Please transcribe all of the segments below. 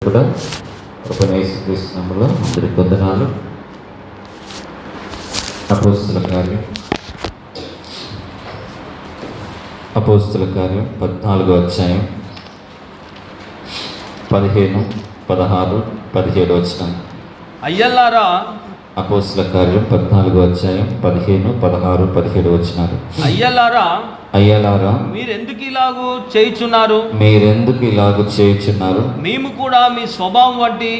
కూడా ప్రభువైన యేసుక్రీస్తు నామములో అందరికి వందనాలు. అపోస్తల కార్యం 14వ అధ్యాయం 15, 16, 17 వచనం. అయ్యలారా, అపోస్తల కార్యం 14వ అధ్యాయం 15, 16, 17 వచనాలు. అయ్యలారా, మీరెందుకు ఇలాగూ చేయుచున్నారు? మేము కూడా మీ స్వభావం వంటి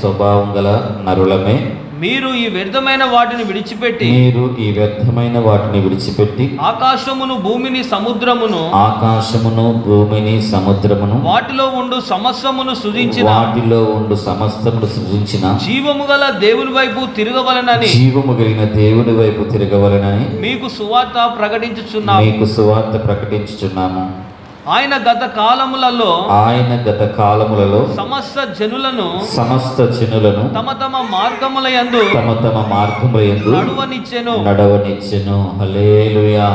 స్వభావం గల నరులమే. మీరు ఈ వ్యర్థమైన వాటిని విడిచిపెట్టి ఆకాశమును భూమిని సముద్రమును వాటిలో ఉండు సమస్తమును సృజించిన జీవము కలిగిన దేవుని వైపు తిరగవలెనని మీకు సువార్త ప్రకటించుచున్నాము. ఆయన గత కాలములలో సమస్త జనులను తమ తమ మార్గములయందు నడవనిచ్చెను. హల్లెలూయా.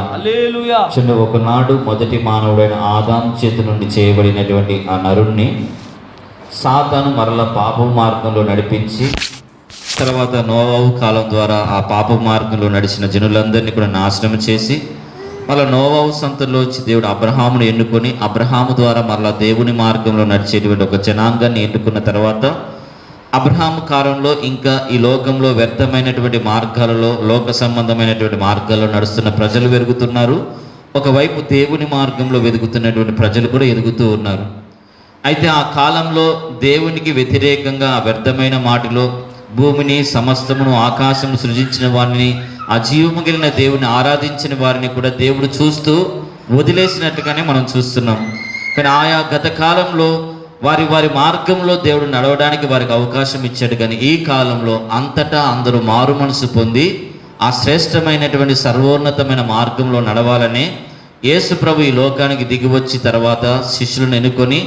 ఒకనాడు మొదటి మానవుడైన ఆదాము చేతి నుండి చేయబడినటువంటి ఆ నరుణ్ణి సాతాను మరల పాప మార్గంలో నడిపించి, తర్వాత నోవాహు కాలం ద్వారా ఆ పాప మార్గంలో నడిచిన జనులందరినీ కూడా నాశనం చేసి, మళ్ళీ నోవాహు సంతతిలో వచ్చి దేవుడు అబ్రహామును ఎన్నుకొని, అబ్రహాము ద్వారా మరలా దేవుని మార్గంలో నడిచేటువంటి ఒక జనాంగాన్ని ఎన్నుకున్న తర్వాత, అబ్రహాము కాలంలో ఇంకా ఈ లోకంలో వ్యర్థమైనటువంటి మార్గాలలో, లోక సంబంధమైనటువంటి మార్గాల్లో నడుస్తున్న ప్రజలు పెరుగుతున్నారు. ఒకవైపు దేవుని మార్గంలో వెతుకుతున్నటువంటి ప్రజలు కూడా ఎదుగుతూ ఉన్నారు. అయితే ఆ కాలంలో దేవునికి వ్యతిరేకంగా ఆ వ్యర్థమైన మాటలో భూమిని సమస్తమును ఆకాశం సృజించిన వారిని, ఆ జీవము కలిగిన దేవుని ఆరాధించిన వారిని కూడా దేవుడు చూస్తూ వదిలేసినట్టుగానే మనం చూస్తున్నాం. కానీ ఆయా గత కాలంలో వారి మార్గంలో దేవుడు నడవడానికి వారికి అవకాశం ఇచ్చాడు. కానీ ఈ కాలంలో అంతటా అందరూ మారు మనసు పొంది ఆ శ్రేష్టమైనటువంటి సర్వోన్నతమైన మార్గంలో నడవాలని యేసు ప్రభు ఈ లోకానికి దిగివచ్చి తర్వాత శిష్యులను ఎన్నుకొని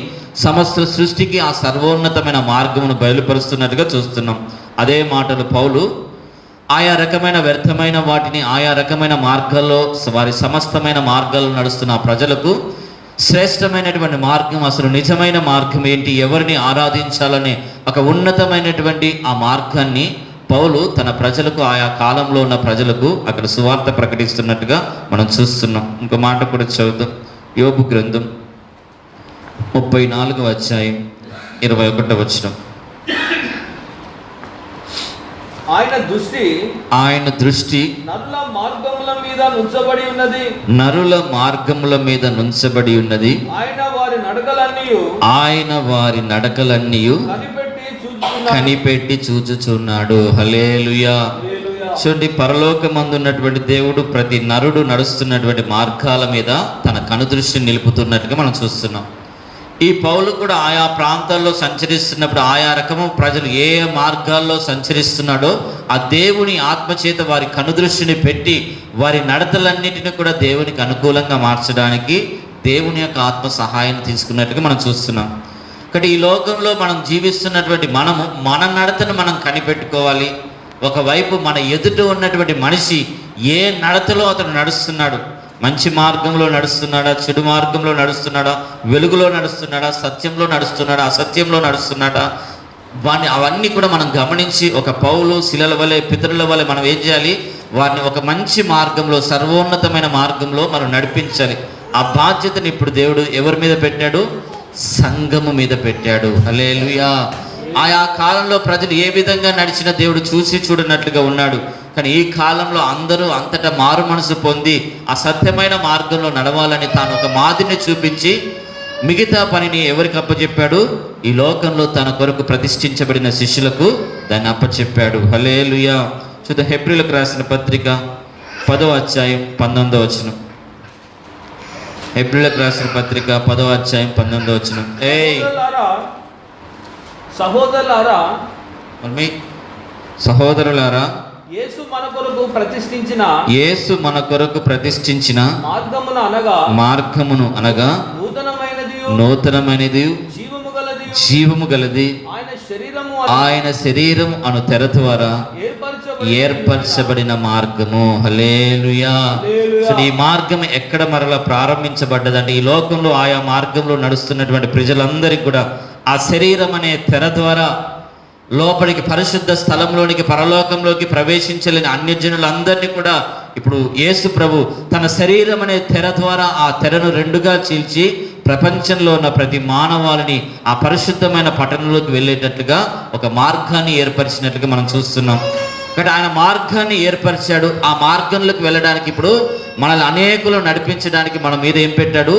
సమస్త సృష్టికి ఆ సర్వోన్నతమైన మార్గమును బయలుపరుస్తున్నట్టుగా చూస్తున్నాం. అదే మాటలు పౌలు ఆయా రకమైన వ్యర్థమైన వాటిని, ఆయా రకమైన మార్గాల్లో, వారి సమస్తమైన మార్గాల్లో నడుస్తున్న ప్రజలకు శ్రేష్టమైనటువంటి మార్గం, అసలు నిజమైన మార్గం ఏంటి, ఎవరిని ఆరాధించాలనే ఒక ఉన్నతమైనటువంటి ఆ మార్గాన్ని పౌలు తన ప్రజలకు, ఆయా కాలంలో ఉన్న ప్రజలకు అక్కడ సువార్త ప్రకటిస్తున్నట్టుగా మనం చూస్తున్నాం. ఇంకో మాట కూడా చదువుతాం. యోబు గ్రంథం 34వ అధ్యాయం 21వ వచనం. ఆయన దృష్టి నరుల మార్గముల మీద నుంచబడి ఉన్నది. ఆయన వారి నడకలన్నీ కనిపెట్టి చూచుచున్నాడు. హల్లెలూయా. చూడండి, పరలోకమందు ఉన్నటువంటి దేవుడు ప్రతి నరుడు నడుస్తున్నటువంటి మార్గాల మీద తన కనుదృష్టిని నిలుపుతున్నట్టుగా మనం చూస్తున్నాం. ఈ పౌలు కూడా ఆయా ప్రాంతాల్లో సంచరిస్తున్నప్పుడు ఆయా రకము ప్రజలు ఏ మార్గాల్లో సంచరిస్తున్నాడో ఆ దేవుని ఆత్మచేత వారి కనుదృష్టిని పెట్టి వారి నడతలన్నిటిని కూడా దేవునికి అనుకూలంగా మార్చడానికి దేవుని యొక్క ఆత్మ సహాయం తీసుకున్నట్టుగా మనం చూస్తున్నాం. కాబట్టి ఈ లోకంలో మనం జీవిస్తున్నటువంటి మనము మన నడతను మనం కనిపెట్టుకోవాలి. ఒకవైపు మన ఎదుట ఉన్నటువంటి మనిషి ఏ నడతలో అతను నడుస్తున్నాడు, మంచి మార్గంలో నడుస్తున్నాడా, చెడు మార్గంలో నడుస్తున్నాడా, వెలుగులో నడుస్తున్నాడా, సత్యంలో నడుస్తున్నాడా, అసత్యంలో నడుస్తున్నాడా, అవన్నీ కూడా మనం గమనించి ఒక పౌలు శిలల వలె, పితరుల వలె మనం ఏం చేయాలి, వారిని ఒక మంచి మార్గంలో, సర్వోన్నతమైన మార్గంలో మనం నడిపించాలి. ఆ బాధ్యతను ఇప్పుడు దేవుడు ఎవరి మీద పెట్టాడు? సంఘము మీద పెట్టాడు. హల్లెలూయా. ఆయా కాలంలో ప్రజలు ఏ విధంగా నడిచినా దేవుడు చూసి చూడనట్లుగా ఉన్నాడు. కానీ ఈ కాలంలో అందరూ అంతటా మారు మనసు పొంది ఆ సత్యమైన మార్గంలో నడవాలని తాను ఒక మాదిరిని చూపించి మిగతా పనిని ఎవరికి అప్పచెప్పాడు? ఈ లోకంలో తన కొరకు ప్రతిష్ఠించబడిన శిష్యులకు దాన్ని అప్పచెప్పాడు. హల్లెలూయా. చూద్దాం, హెబ్రీయులకు రాసిన పత్రిక 10వ అధ్యాయం 19వ వచనం. హెబ్రీయులకు రాసిన పత్రిక 10వ అధ్యాయం 19వ వచనం. సహోదరులారా, యేసు మన కొరకు ప్రతిష్ఠించిన మార్గమును అనగా నూతనమైనది జీవము గలది ఆయన శరీరం అను తెర ద్వారా ఏర్పరచబడిన మార్గము. హల్లెలూయా. సో ఈ మార్గం ఎక్కడ మరలా ప్రారంభించబడ్డదంటే ఈ లోకంలో ఆయా మార్గంలో నడుస్తున్నటువంటి ప్రజలందరికీ కూడా ఆ శరీరం అనే తెర ద్వారా లోపలికి పరిశుద్ధ స్థలంలోనికి పరలోకంలోకి ప్రవేశించలేని అన్యజనులందరినీ కూడా ఇప్పుడు యేసు ప్రభు తన శరీరం అనే తెర ద్వారా ఆ తెరను రెండుగా చీల్చి ప్రపంచంలో ఉన్న ప్రతి మానవాళిని ఆ పరిశుద్ధమైన పట్టణంలోకి వెళ్ళేటట్లుగా ఒక మార్గాన్ని ఏర్పరిచినట్లుగా మనం చూస్తున్నాం. కాబట్టి ఆయన మార్గాన్ని ఏర్పరిచాడు. ఆ మార్గంలోకి వెళ్ళడానికి ఇప్పుడు మనల్ని అనేకులు నడిపించడానికి మన మీద ఏం పెట్టాడు?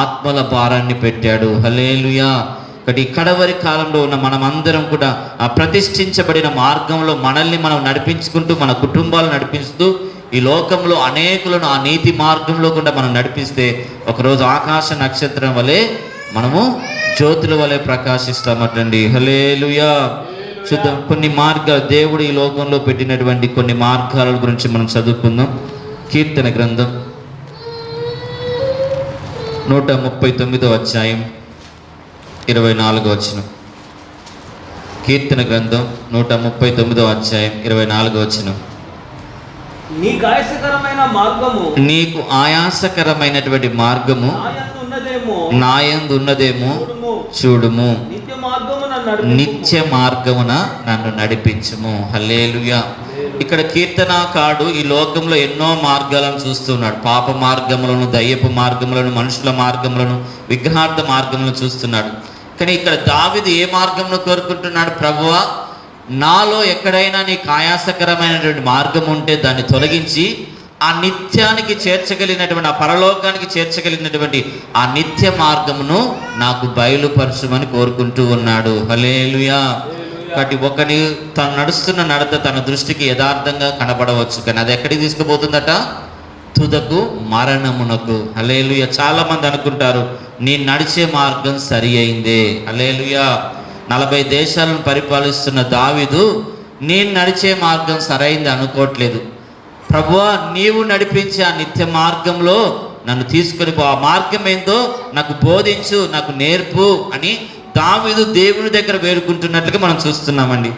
ఆత్మల భారాన్ని పెట్టాడు. హల్లెలూయా. కాబట్టి ఈ కడవరి కాలంలో ఉన్న మనమందరం కూడా ఆ ప్రతిష్ఠించబడిన మార్గంలో మనల్ని మనం నడిపించుకుంటూ మన కుటుంబాలు నడిపిస్తూ ఈ లోకంలో అనేకులను ఆ నీతి మార్గంలో కూడా మనం నడిపిస్తే ఒకరోజు ఆకాశ నక్షత్రం వలె మనము జ్యోతుల వలె ప్రకాశిస్తామటండి. హల్లెలూయా. చూద్దాం కొన్ని మార్గాలు దేవుడు ఈ లోకంలో పెట్టినటువంటి కొన్ని మార్గాల గురించి మనం చదువుకుందాం. కీర్తన గ్రంథం 139వ అధ్యాయం 24వ వచనం. కీర్తన గ్రంథం 139వ అధ్యాయం 24వ వచనం. నీకు ఆయాసకరమైన మార్గము, నీకు ఆయాసకరమైనటువంటి మార్గము నాయందు ఉన్నదేమో చూడుము, నిత్య మార్గమున నన్ను నడిపించుము. హల్లెలూయా. ఇక్కడ కీర్తనాకారుడు ఈ లోకంలో ఎన్నో మార్గాలను చూస్తున్నాడు. పాప మార్గములను, దయ్యపు మార్గములను, మనుషుల మార్గములను, విగ్రహార్థ మార్గములను చూస్తున్నాడు. కానీ ఇక్కడ దావీదు ఏ మార్గంను కోరుకుంటున్నాడు? ప్రభువా, నాలో ఎక్కడైనా నీకు ఆయాసకరమైనటువంటి మార్గం ఉంటే దాన్ని తొలగించి ఆ నిత్యానికి చేర్చగలిగినటువంటి, ఆ పరలోకానికి చేర్చగలిగినటువంటి ఆ నిత్య మార్గమును నాకు బయలుపరచుమని కోరుకుంటూ ఉన్నాడు. హల్లెలూయా. కాబట్టి ఒకని తను నడుస్తున్న నడత తన దృష్టికి యథార్థంగా కనబడవచ్చు, కానీ అది ఎక్కడికి తీసుకుపోతుందట? తుదకు మరణమునకు. హల్లెలూయా. చాలా మంది అనుకుంటారు నేను నడిచే మార్గం సరి అయిందే. హల్లెలూయా. 40 దేశాలను పరిపాలిస్తున్న దావీదు నేను నడిచే మార్గం సరైంది అనుకోవట్లేదు. ప్రభువా, నీవు నడిపించే ఆ నిత్య మార్గంలో నన్ను తీసుకొని పో, ఆ మార్గం ఏందో నాకు బోధించు, నాకు నేర్పు అని దావీదు దేవుని దగ్గర వేడుకుంటున్నట్లుగా మనం చూస్తున్నామండి.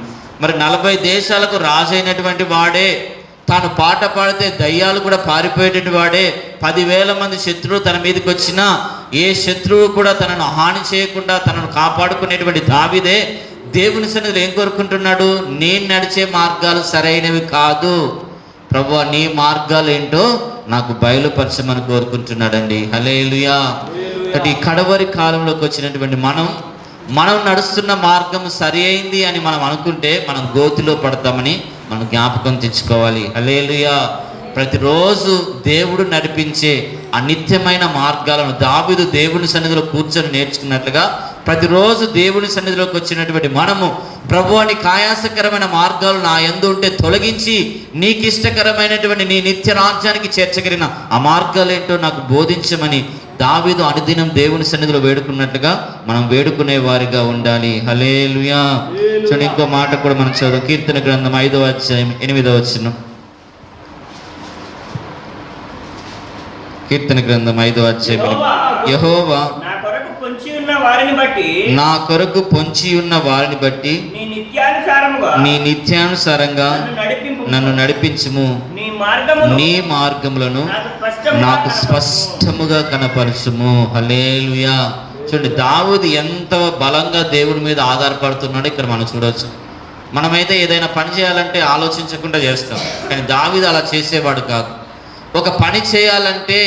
మరి 40 దేశాలకు రాజైనటువంటి వాడే, తాను పాట పాడితే దయ్యాలు కూడా పారిపోయేటువంటి వాడే, 10,000 మంది శత్రువులు తన మీదకి వచ్చినా ఏ శత్రువు కూడా తనను హాని చేయకుండా తనను కాపాడుకునేటువంటి దావీదే దేవుని సన్నిధిలో ఏం కోరుకుంటున్నాడు? నేను నడిచే మార్గాలు సరైనవి కాదు ప్రభువా, నీ మార్గాలు ఏంటో నాకు బయలుపరచమని కోరుకుంటున్నాడండి. హల్లెలూయా. కాబట్టి ఈ కడవరి కాలంలోకి వచ్చినటువంటి మనం నడుస్తున్న మార్గం సరి అయింది అని మనం అనుకుంటే మనం గోతిలో పడతామని మనం జ్ఞాపకం తెచ్చుకోవాలి. హల్లెలూయా. ప్రతిరోజు దేవుడు నడిపించే ఆ నిత్యమైన మార్గాలను దావీదు దేవుని సన్నిధిలో కూర్చొని నేర్చుకున్నట్లుగా ప్రతిరోజు దేవుని సన్నిధిలోకి వచ్చినటువంటి మనము ప్రభువా, నీకు ఆయాసకరమైన మార్గాలు నా యందు ఉంటే తొలగించి నీకు ఇష్టకరమైనటువంటి నీ నిత్య రాజ్యానికి చేర్చగలిగిన ఆ మార్గాలు ఏంటో నాకు బోధించమని దావీదు అనుదినం దేవుని సన్నిధిలో వేడుకున్నట్లుగా మనం వేడుకునే వారిగా ఉండాలి. హల్లెలూయా. చూడండి, ఇంకో మాట కూడా మనం చదువు. కీర్తన గ్రంథం 5వ అధ్యాయం 8వ వచనం. కీర్తన గ్రంథం 5వ అధ్యాయం. యెహోవా నా కొరకు పొంచి ఉన్న వారిని బట్టి నీ నిత్యానుసారంగా నన్ను నడిపించుము, నీ మార్గములను నాకు స్పష్టముగా కనపరచుము. హల్లెలూయా. చూడండి, దావీదు ఎంత బలంగా దేవుడి మీద ఆధారపడుతున్నాడో ఇక్కడ మనం చూడవచ్చు. మనమైతే ఏదైనా పని చేయాలంటే ఆలోచించకుండా చేస్తాం, కానీ దావీదు అలా చేసేవాడు కాదు. ఒక పని చేయాలంటే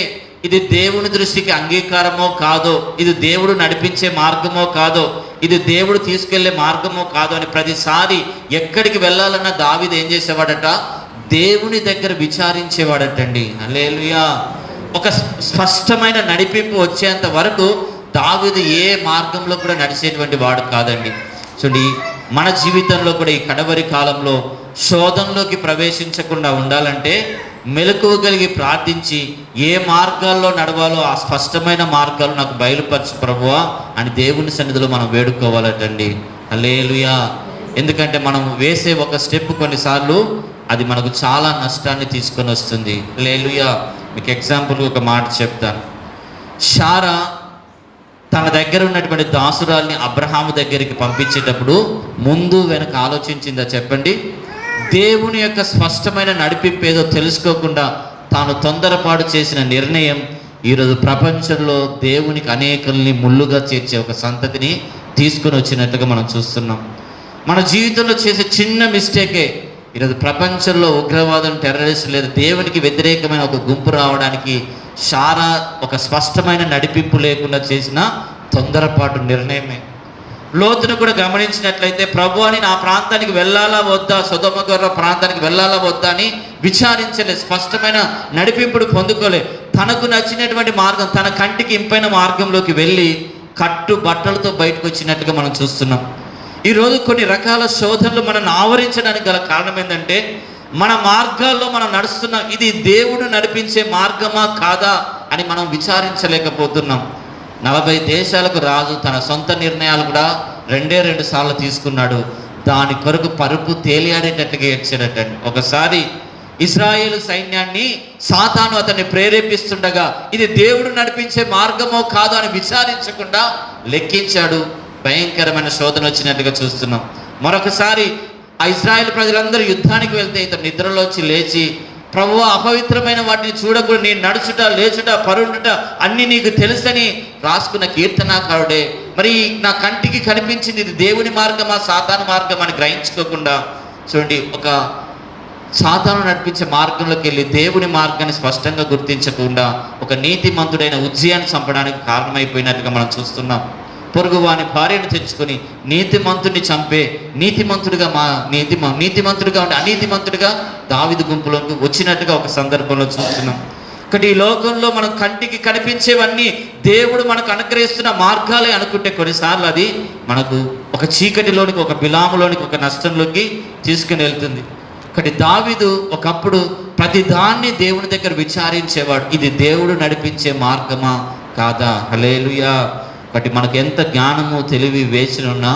ఇది దేవుని దృష్టికి అంగీకారమో కాదో, ఇది దేవుడు నడిపించే మార్గమో కాదో, ఇది దేవుడు తీసుకెళ్లే మార్గమో కాదో అని ప్రతిసారి ఎక్కడికి వెళ్ళాలన్నా దావీదు ఏం చేసేవాడట? దేవుని దగ్గర విచారించేవాడటండి. హల్లెలూయా. ఒక స్పష్టమైన నడిపింపు వచ్చేంత వరకు దావీదు ఏ మార్గంలో కూడా నడిచేటువంటి వాడు కాదండి. చూడండి, మన జీవితంలో కూడా ఈ కడవరి కాలంలో శోధనలోకి ప్రవేశించకుండా ఉండాలంటే మెలకువ కలిగి ప్రార్థించి ఏ మార్గాల్లో నడవాలో ఆ స్పష్టమైన మార్గాలు నాకు బయలుపరచు ప్రభువా అని దేవుని సన్నిధిలో మనం వేడుకోవాలటండి. హల్లెలూయా. ఎందుకంటే మనం వేసే ఒక స్టెప్ కొన్నిసార్లు అది మనకు చాలా నష్టాన్ని తీసుకొని వస్తుంది. హల్లెలూయా. మీకు ఎగ్జాంపుల్ ఒక మాట చెప్తాను. శారా తన దగ్గర ఉన్నటువంటి దాసురాల్ని అబ్రహాము దగ్గరికి పంపించేటప్పుడు ముందు వెనక ఆలోచించిందా చెప్పండి? దేవుని యొక్క స్పష్టమైన నడిపింపు ఏదో తెలుసుకోకుండా తాను తొందరపాటు చేసిన నిర్ణయం ఈరోజు ప్రపంచంలో దేవునికి అనేకల్ని ముళ్ళుగా చేర్చే ఒక సంతతిని తీసుకొని వచ్చినట్టుగా మనం చూస్తున్నాం. మన జీవితంలో చేసే చిన్న మిస్టేకే ఈరోజు ప్రపంచంలో ఉగ్రవాదం, టెర్రరిస్ట్ లేదా దేవునికి వ్యతిరేకమైన ఒక గుంపు రావడానికి చాలా ఒక స్పష్టమైన నడిపింపు లేకుండా చేసిన తొందరపాటు నిర్ణయమే. లోతును కూడా గమనించినట్లయితే ప్రభు అని నా ప్రాంతానికి వెళ్ళాలా వద్దా, సొదొమ గొర్రె ప్రాంతానికి వెళ్ళాలా వద్దా అని విచారించలే, స్పష్టమైన నడిపింపుడు పొందుకోలే. తనకు నచ్చినటువంటి మార్గం, తన కంటికి ఇంపైన మార్గంలోకి వెళ్ళి కట్టు బట్టలతో బయటకు వచ్చినట్టుగా మనం చూస్తున్నాం. ఈరోజు కొన్ని రకాల శోధనలు మనల్ని ఆవరించడానికి గల కారణం ఏంటంటే మన మార్గాల్లో మనం నడుస్తున్నాం, ఇది దేవుడు నడిపించే మార్గమా కాదా అని మనం విచారించలేకపోతున్నాం. 40 దేశాలకు రాజు తన సొంత నిర్ణయాలు కూడా 2 సార్లు తీసుకున్నాడు. దాని కొరకు పరుపు తేలియాడేటట్టుగా ఏడ్చాడటండి. ఒకసారి ఇశ్రాయేలు సైన్యాన్ని సాతాను అతన్ని ప్రేరేపిస్తుండగా ఇది దేవుడు నడిపించే మార్గమో కాదో అని విచారించకుండా లెక్కించాడు. భయంకరమైన శోధన వచ్చినట్టుగా చూస్తున్నాం. మరొకసారి ఆ ఇశ్రాయేలు ప్రజలందరూ యుద్ధానికి వెళ్తే ఇతను నిద్రలోంచి లేచి, ప్రభువా, అపవిత్రమైన వాటిని చూడకూడదు, నేను నడుచుట, లేచుట, పరుండుట అన్నీ నీకు తెలుసని రాసుకున్న కీర్తనాకారుడే. మరి నా కంటికి కనిపించింది ఇది దేవుని మార్గమా సాతాను మార్గం అని గ్రహించుకోకుండా, చూడండి, ఒక సాతాను నడిపించే మార్గంలోకి వెళ్ళి దేవుని మార్గాన్ని స్పష్టంగా గుర్తించకుండా ఒక నీతిమంతుడైన ఉజ్జియాన్ని చంపడానికి కారణమైపోయినట్టుగా మనం చూస్తున్నాం. పొరుగు వాని భార్యను తెచ్చుకొని నీతిమంతుడిని చంపే నీతిమంతుడిగా నీతిమంతుడిగా ఉండి అనీతిమంతుడిగా దావీదు గుంపులోకి వచ్చినట్టుగా ఒక సందర్భంలో చూస్తున్నాం. ఒకటి ఈ లోకంలో మనం కంటికి కనిపించేవన్నీ దేవుడు మనకు అనుగ్రహిస్తున్న మార్గాలే అనుకుంటే కొన్నిసార్లు అది మనకు ఒక చీకటిలోనికి, ఒక బిలాములోనికి, ఒక నష్టంలోకి తీసుకుని వెళ్తుంది. ఒకటి దావీదు ఒకప్పుడు ప్రతి దాన్ని దేవుని దగ్గర విచారించేవాడు, ఇది దేవుడు నడిపించే మార్గమా కాదా. హల్లెలూయా. బట్ మనకు ఎంత జ్ఞానము, తెలివి వేసినున్నా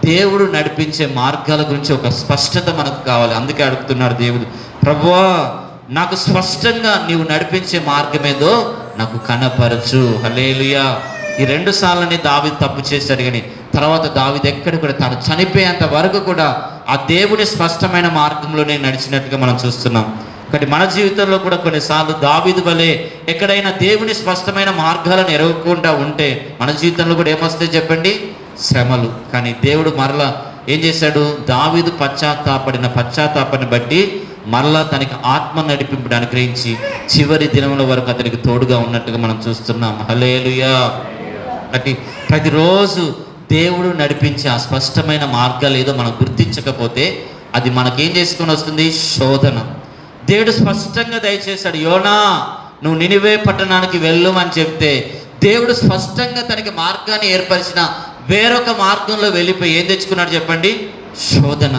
దేవుడు నడిపించే మార్గాల గురించి ఒక స్పష్టత మనకు కావాలి. అందుకే అడుగుతున్నాడు దేవుడు, ప్రభువా, నాకు స్పష్టంగా నీవు నడిపించే మార్గమేదో నాకు కనపరచు. హల్లెలూయా. ఈ 2 సార్లని దావీదు తప్పు చేశాడు, కానీ తర్వాత దావీదు ఎక్కడ కూడా తాను చనిపోయేంత వరకు కూడా ఆ దేవుని స్పష్టమైన మార్గంలోనే నడిచినట్టుగా మనం చూస్తున్నాం. కానీ మన జీవితంలో కూడా కొన్నిసార్లు దావీదు వలె ఎక్కడైనా దేవుని స్పష్టమైన మార్గాలను ఎరగకుండా ఉంటే మన జీవితంలో కూడా ఏమొస్తాయి చెప్పండి? శ్రమలు. కానీ దేవుడు మరలా ఏం చేశాడు? దావీదు పశ్చాత్తాపాన్ని బట్టి మరలా తనకి ఆత్మ నడిపింపుడు అనుగ్రహించి చివరి దినముల వరకు అతనికి తోడుగా ఉన్నట్టుగా మనం చూస్తున్నాం. హల్లెలూయా. అంటే ప్రతిరోజు దేవుడు నడిపించే ఆ స్పష్టమైన మార్గాలు ఏదో మనం గుర్తించకపోతే అది మనకేం చేసుకొని వస్తుంది? శోధన. దేవుడు స్పష్టంగా దయచేశాడు, యోనా నువ్వు నినివే పట్టణానికి వెళ్ళు అని చెప్తే దేవుడు స్పష్టంగా తనకి మార్గాన్ని ఏర్పరిచిన వేరొక మార్గంలో వెళ్ళిపోయి ఏం తెచ్చుకున్నాడు చెప్పండి? శోధన.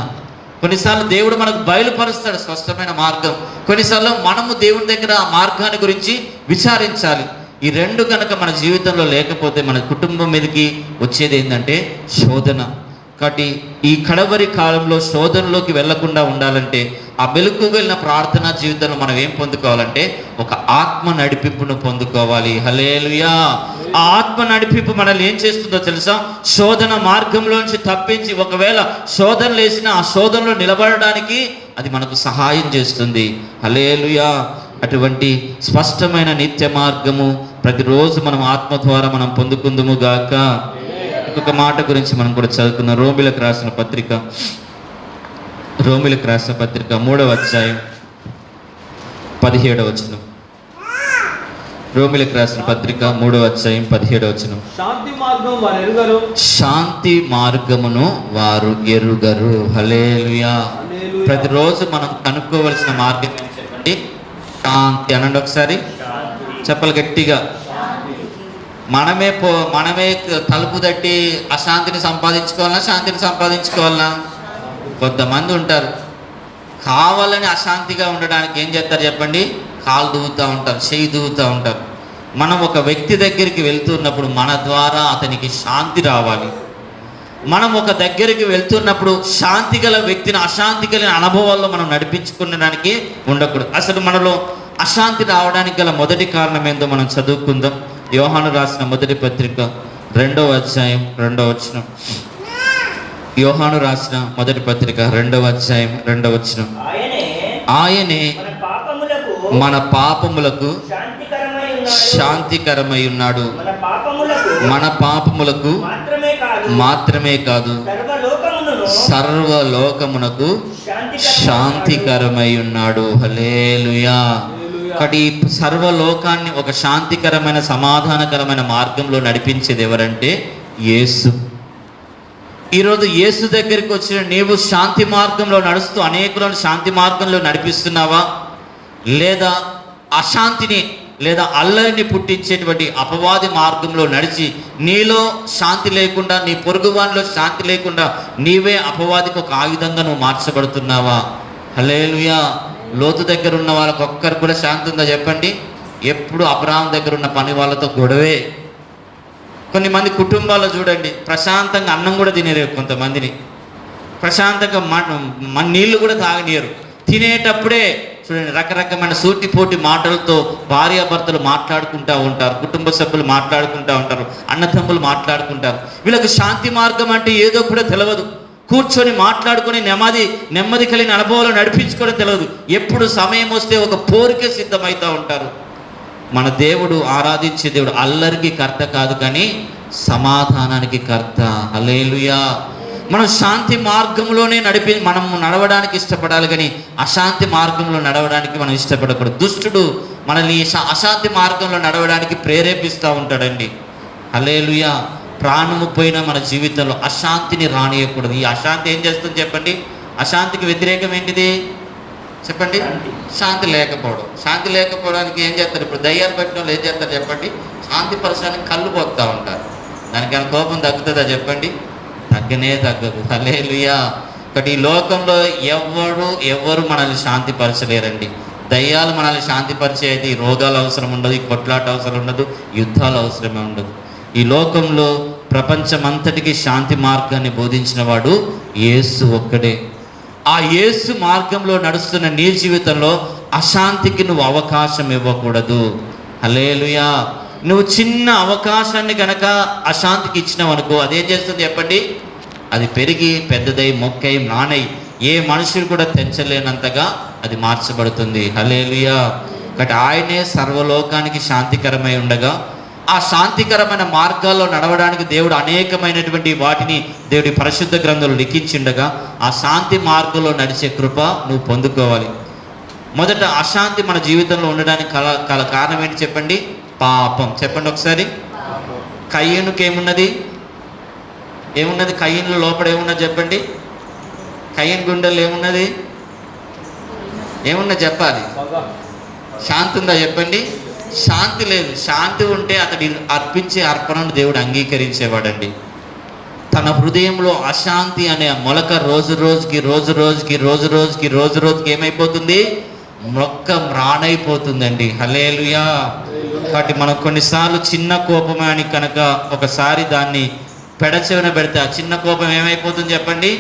కొన్నిసార్లు దేవుడు మనకు బయలుపరుస్తాడు స్పష్టమైన మార్గం, కొన్నిసార్లు మనము దేవుని దగ్గర ఆ మార్గాన్ని గురించి విచారించాలి. ఈ 2 కనుక మన జీవితంలో లేకపోతే మన కుటుంబం మీదకి వచ్చేది ఏంటంటే శోధన. కాబట్టి ఈ కడవరి కాలంలో శోధనలోకి వెళ్లకుండా ఉండాలంటే ఆ మెలకు వెళ్ళిన ప్రార్థనా జీవితంలో మనం ఏం పొందుకోవాలంటే ఒక ఆత్మ నడిపింపును పొందుకోవాలి. హల్లెలూయా. ఆ ఆత్మ నడిపింపు మనల్ని ఏం చేస్తుందో తెలుసా? శోధన మార్గంలోంచి తప్పించి ఒకవేళ శోధనలు వేసిన ఆ శోధనలో నిలబడడానికి అది మనకు సహాయం చేస్తుంది. హల్లెలూయా. అటువంటి స్పష్టమైన నిత్య మార్గము ప్రతిరోజు మనం ఆత్మ ద్వారా మనం పొందుకుందుము గాక. ఒక మాట గురించి మనం కూడా చదువుకున్నాం. రోమిలకు రాసిన పత్రిక 3వ అధ్యాయం 17వ వచనం. రోమిలకు రాసిన పత్రిక 3వ అధ్యాయం 17వ వచనం. శాంతి మార్గమును వారు ఎరుగరు. హల్లెలూయా. ప్రతిరోజు మనం కనుక్కోవలసిన మార్గం చెప్పండి? శాంతి. అనండి ఒకసారి, చెప్పలు గట్టిగా. మనమే తలుపు తట్టి అశాంతిని సంపాదించుకోవాలన్నా శాంతిని సంపాదించుకోవాలన్నా? కొంతమంది ఉంటారు కావాలని అశాంతిగా ఉండడానికి ఏం చేస్తారు చెప్పండి? కాలు దూవుతూ ఉంటారు, చెయ్యి దూవుతూ ఉంటారు. మనం ఒక వ్యక్తి దగ్గరికి వెళ్తున్నప్పుడు మన ద్వారా అతనికి శాంతి రావాలి. మనం ఒక దగ్గరికి వెళ్తున్నప్పుడు శాంతి గల వ్యక్తిని అశాంతి కలిగిన అనుభవాల్లో మనం నడిపించుకునడానికి ఉండకూడదు. అసలు మనలో అశాంతి రావడానికి గల మొదటి కారణం ఏందో మనం చదువుకుందాం. యోహాను రాసిన మొదటి పత్రిక 2వ అధ్యాయం 2వ వచనం. యోహాను రాసిన మొదటి పత్రిక 2వ అధ్యాయం 2వ వచనం. ఆయనే మన పాపములకు శాంతికరమై ఉన్నాడు. మన పాపములకు మాత్రమే కాదు, సర్వలోకమునకు శాంతికరమై ఉన్నాడు. హల్లెలూయా. కాబట్టి సర్వలోకాన్ని ఒక శాంతికరమైన సమాధానకరమైన మార్గంలో నడిపించేది ఎవరంటే యేసు. ఈరోజు యేసు దగ్గరికి వచ్చిన నీవు శాంతి మార్గంలో నడుస్తూ అనేకులను శాంతి మార్గంలో నడిపిస్తున్నావా, లేదా అశాంతిని లేదా అల్లరిని పుట్టించేటువంటి అపవాది మార్గంలో నడిచి నీలో శాంతి లేకుండా, నీ పొరుగువానిలో శాంతి లేకుండా నీవే అపవాదికి ఒక ఆయుధంగా నువ్వు మార్చబడుతున్నావా? హల్లెలూయా. లోతు దగ్గర ఉన్న వాళ్ళకి ఒక్కరికి కూడా శాంతి ఉందా చెప్పండి? ఎప్పుడు అబ్రాహాం దగ్గర ఉన్న పని వాళ్ళతో గొడవే. కొన్ని మంది కుటుంబాల్లో చూడండి, ప్రశాంతంగా అన్నం కూడా తినేరు, కొంతమందిని ప్రశాంతంగా నీళ్లు కూడా తాగనీయరు. తినేటప్పుడే చూడండి రకరకమైన సూటిపోటి మాటలతో భార్యాభర్తలు మాట్లాడుకుంటూ ఉంటారు, కుటుంబ సభ్యులు మాట్లాడుకుంటూ ఉంటారు, అన్నదమ్ములు మాట్లాడుకుంటారు. వీళ్ళకి శాంతి మార్గం అంటే ఏదో కూడా తెలియదు. కూర్చొని మాట్లాడుకొని నెమ్మది కలిగిన అనుభవాలు నడిపించుకోవడం తెలియదు. ఎప్పుడు సమయం వస్తే ఒక పోరుకే సిద్ధమవుతూ ఉంటారు. మన దేవుడు, ఆరాధించే దేవుడు అల్లరికి కర్త కాదు కానీ సమాధానానికి కర్త. హల్లెలూయా. మనం శాంతి మార్గంలోనే మనం నడవడానికి ఇష్టపడాలి కానీ అశాంతి మార్గంలో నడవడానికి మనం ఇష్టపడకూడదు. దుష్టుడు మనల్ని అశాంతి మార్గంలో నడవడానికి ప్రేరేపిస్తూ ఉంటాడండి. హల్లెలూయా. ప్రాణము పోయిన మన జీవితంలో అశాంతిని రానియకూడదు. ఈ అశాంతి ఏం చేస్తుంది చెప్పండి? అశాంతికి వ్యతిరేకం ఏంటిది చెప్పండి? శాంతి లేకపోవడం. శాంతి లేకపోవడానికి ఏం చేస్తారు? ఇప్పుడు దయ్యాలు పెట్టిన వాళ్ళు ఏం చేస్తారు చెప్పండి? శాంతి పరచడానికి కళ్ళు పోతూ ఉంటారు. దానికైనా కోపం తగ్గుతుందా చెప్పండి? తగ్గదు. హల్లెలూయా. కాబట్టి ఈ లోకంలో ఎవరు మనల్ని శాంతిపరచలేరండి. దయ్యాలు మనల్ని శాంతిపరిచే అయితే ఈ రోగాలు అవసరం ఉండదు, ఈ కొట్లాట అవసరం ఉండదు, యుద్ధాలు అవసరమే ఉండదు. ఈ లోకంలో ప్రపంచమంతటికి శాంతి మార్గాన్ని బోధించిన వాడు యేసు ఒక్కడే. ఆ యేసు మార్గంలో నడుస్తున్న నీ జీవితంలో అశాంతికి నువ్వు అవకాశం ఇవ్వకూడదు. హల్లెలూయా. నువ్వు చిన్న అవకాశాన్ని కనుక అశాంతికి ఇచ్చినావు అనుకో, అదేం చేస్తుంది చెప్పండి? అది పెరిగి పెద్దదై మొక్కై నానై ఏ మనుషులు కూడా తెంచలేనంతగా అది మార్చబడుతుంది. హల్లెలూయా. కాబట్టి ఆయనే సర్వలోకానికి శాంతికరమై ఉండగా ఆ శాంతికరమైన మార్గాల్లో నడవడానికి దేవుడు అనేకమైనటువంటి వాటిని దేవుడి పరిశుద్ధ గ్రంథంలో లిఖించిండగా ఆ శాంతి మార్గంలో నడిచే కృప నువ్వు పొందుకోవాలి. మొదట అశాంతి మన జీవితంలో ఉండడానికి కారణం ఏంటి చెప్పండి? పాపం. చెప్పండి ఒకసారి. కయ్యనుకి ఏమున్నది? కయ్యనులో లోపల ఏమున్నది చెప్పండి? కయ్యను గుండెల్లో ఏమున్నది? చెప్పాలి. శాంతి ఉందా చెప్పండి? శాంతి లేదు. శాంతి ఉంటే అతడి అర్పించే అర్పణను దేవుడు అంగీకరించేవాడండి. తన హృదయంలో అశాంతి అనే మొలక రోజు రోజుకి ఏమైపోతుంది? మొక్క మ్రానైపోతుందండి. హల్లెలూయా. కాబట్టి మనం కొన్నిసార్లు చిన్న కోపమే అని కనుక ఒకసారి దాన్ని పెడచెవిన పెడితే ఆ చిన్న కోపం ఏమైపోతుంది చెప్పండి?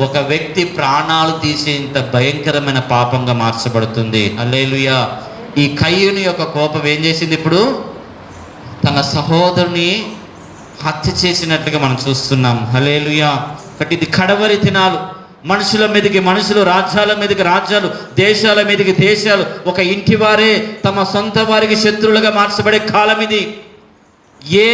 ఒక వ్యక్తి ప్రాణాలు తీసేంత భయంకరమైన పాపంగా మార్చబడుతుంది. హల్లెలూయా. ఈ కయ్యూని యొక్క కోపం ఏం చేసింది? ఇప్పుడు తన సహోదరుని హత్య చేసినట్లుగా మనం చూస్తున్నాం. హల్లెలూయా. కాబట్టి ఇది కడవరి దినాలు. మనుషుల మీదకి మనుషులు, రాజ్యాల మీదకి రాజ్యాలు, దేశాల మీదకి దేశాలు, ఒక ఇంటి వారే తమ సొంత వారికి శత్రువులుగా మార్చబడే కాలం ఇది. ఏ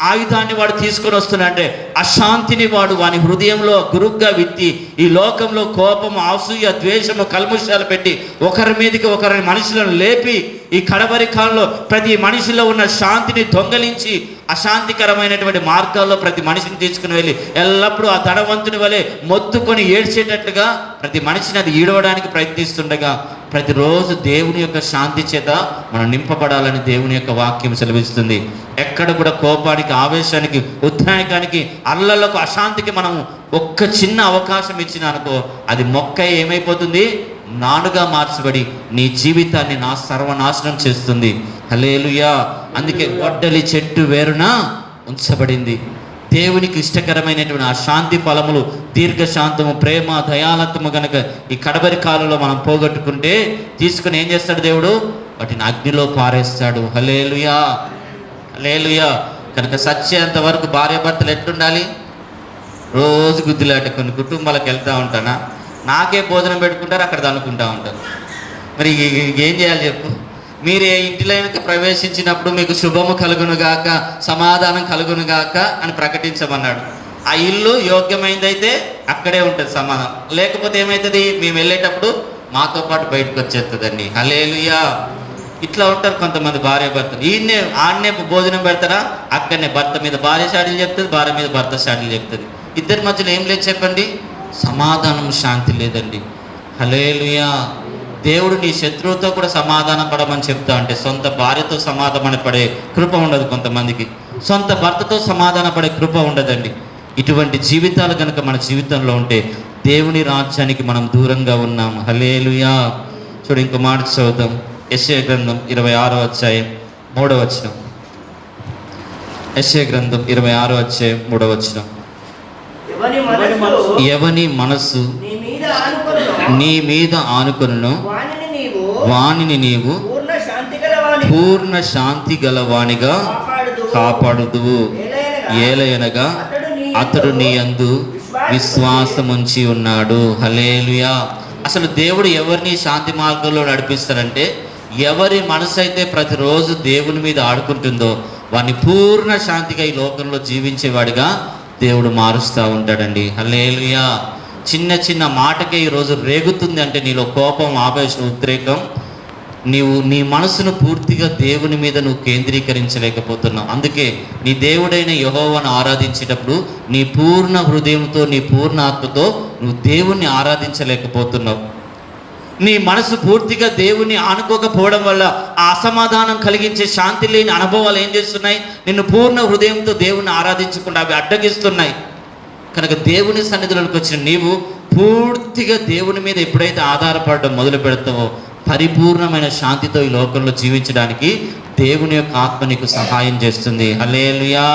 ఆయుధాన్ని వాడు తీసుకొని వస్తున్నాడంటే అశాంతిని వాని హృదయంలో గురుగ్గా విత్తి ఈ లోకంలో కోపము, అసూయ, ద్వేషము, కల్ముషాలు పెట్టి ఒకరి మీదకి ఒకరి మనుషులను లేపి ఈ కడవరి కాలంలో ప్రతి మనిషిలో ఉన్న శాంతిని దొంగలించి అశాంతికరమైనటువంటి మార్గాల్లో ప్రతి మనిషిని తీసుకుని వెళ్ళి ఎల్లప్పుడూ ఆ ధనవంతుని వలె మొత్తుకొని ఏడ్చేటట్లుగా ప్రతి మనిషిని అది ఈడవడానికి ప్రయత్నిస్తుండగా ప్రతిరోజు దేవుని యొక్క శాంతి చేత మనం నింపబడాలని దేవుని యొక్క వాక్యం సెలవిస్తుంది. ఎక్కడ కూడా కోపానికి, ఆవేశానికి, ఉద్రేకానికి, అల్లలకు, అశాంతికి మనం ఒక్క చిన్న అవకాశం ఇచ్చిన అనుకో అది మొక్క ఏమైపోతుంది? నానుగా మార్చబడి నీ జీవితాన్ని సర్వనాశనం చేస్తుంది. హల్లెలూయా. అందుకే గొడ్డలి చెట్టు వేరున ఉంచబడింది. దేవునికి ఇష్టకరమైనటువంటి ఆ శాంతి ఫలములు, దీర్ఘశాంతము, ప్రేమ, దయాలత్వము కనుక ఈ కడబరి కాలంలో మనం పోగొట్టుకుంటే తీసుకుని ఏం చేస్తాడు దేవుడు? వాటిని అగ్నిలో పారేస్తాడు. హల్లెలూయా. కనుక సచ్చేంత వరకు భార్యాభర్తలు ఎట్లుండాలి? రోజు గుద్దులాట కొన్ని కుటుంబాలకు వెళ్తూ ఉంటానా, నాకే భోజనం పెట్టుకుంటారు, అక్కడ అనుకుంటూ ఉంటారు. మరి ఏం చేయాలి చెప్పు? మీరు ఏ ఇంటిలోకి ప్రవేశించినప్పుడు మీకు శుభము కలుగునుగాక, సమాధానం కలుగునుగాక అని ప్రకటించమన్నాడు. ఆ ఇల్లు యోగ్యమైందైతే అక్కడే ఉంటుంది సమాధానం, లేకపోతే ఏమవుతుంది? మేము వెళ్ళేటప్పుడు మాతో పాటు బయటకు వచ్చేస్తుందండి. హల్లెలూయా. ఇట్లా ఉంటారు కొంతమంది భార్య భర్తలు. ఆడనే భోజనం పెడతారా, అక్కడనే భర్త మీద భార్య షాడీలు చెప్తుంది, భార్య మీద భర్త షాడీలు చెప్తుంది. ఇద్దరి మధ్యలో ఏం లేదు చెప్పండి? సమాధానం, శాంతి లేదండి. హల్లెలూయా. దేవుడు నీ శత్రువుతో కూడా సమాధానం పడమని చెప్తా అంటే సొంత భార్యతో సమాధాన పడే కృప ఉండదు కొంతమందికి, సొంత భర్తతో సమాధాన పడే కృప ఉండదండి. ఇటువంటి జీవితాలు కనుక మన జీవితంలో ఉంటే దేవుని రాజ్యానికి మనం దూరంగా ఉన్నాం. హల్లెలూయా. చూడు, ఇంకో మాట చదువుతాం. యెషయా గ్రంథం 26వ అధ్యాయం 3వ వచనం. యెషయా గ్రంథం 26వ అధ్యాయం 3వ వచనం. ఎవని మనస్సు నీ మీద ఆనుకొనును వానిని నీవు పూర్ణ శాంతి గలవానిగా కాపాడుదువు. ఏలయనగా అతడు నీ యందు విశ్వాసముంచి ఉన్నాడు. హల్లెలూయా. అసలు దేవుడు ఎవరిని శాంతి మార్గంలో నడిపిస్తారంటే, ఎవరి మనసు అయితే ప్రతిరోజు దేవుని మీద ఆడుకుంటుందో వాడిని పూర్ణ శాంతిగా ఈ లోకంలో జీవించేవాడిగా దేవుడు మారుస్తూ ఉంటాడండి. హల్లెలూయా. చిన్న చిన్న మాటకే ఈరోజు రేగుతుంది అంటే నీలో కోపం, ఆవేశం, ఉద్రేకం, నీ మనసును పూర్తిగా దేవుని మీద నువ్వు కేంద్రీకరించలేకపోతున్నావు. అందుకే నీ దేవుడైన యెహోవాను ఆరాధించేటప్పుడు నీ పూర్ణ హృదయంతో, నీ పూర్ణ ఆత్మతో నువ్వు దేవుణ్ణి ఆరాధించలేకపోతున్నావు. నీ మనసు పూర్తిగా దేవుణ్ణి ఆనుకోకపోవడం వల్ల ఆ అసమాధానం కలిగించే శాంతి లేని అనుభవాలు ఏం చేస్తున్నాయి? నిన్ను పూర్ణ హృదయంతో దేవుణ్ణి ఆరాధించకుండా అవి అడ్డగిస్తున్నాయి. కనుక దేవుని సన్నిధిలోకి వచ్చిన నీవు పూర్తిగా దేవుని మీద ఎప్పుడైతే ఆధారపడడం మొదలు పెడతావో పరిపూర్ణమైన శాంతితో ఈ లోకంలో జీవించడానికి దేవుని యొక్క ఆత్మ నీకు సహాయం చేస్తుంది. హల్లెలూయా.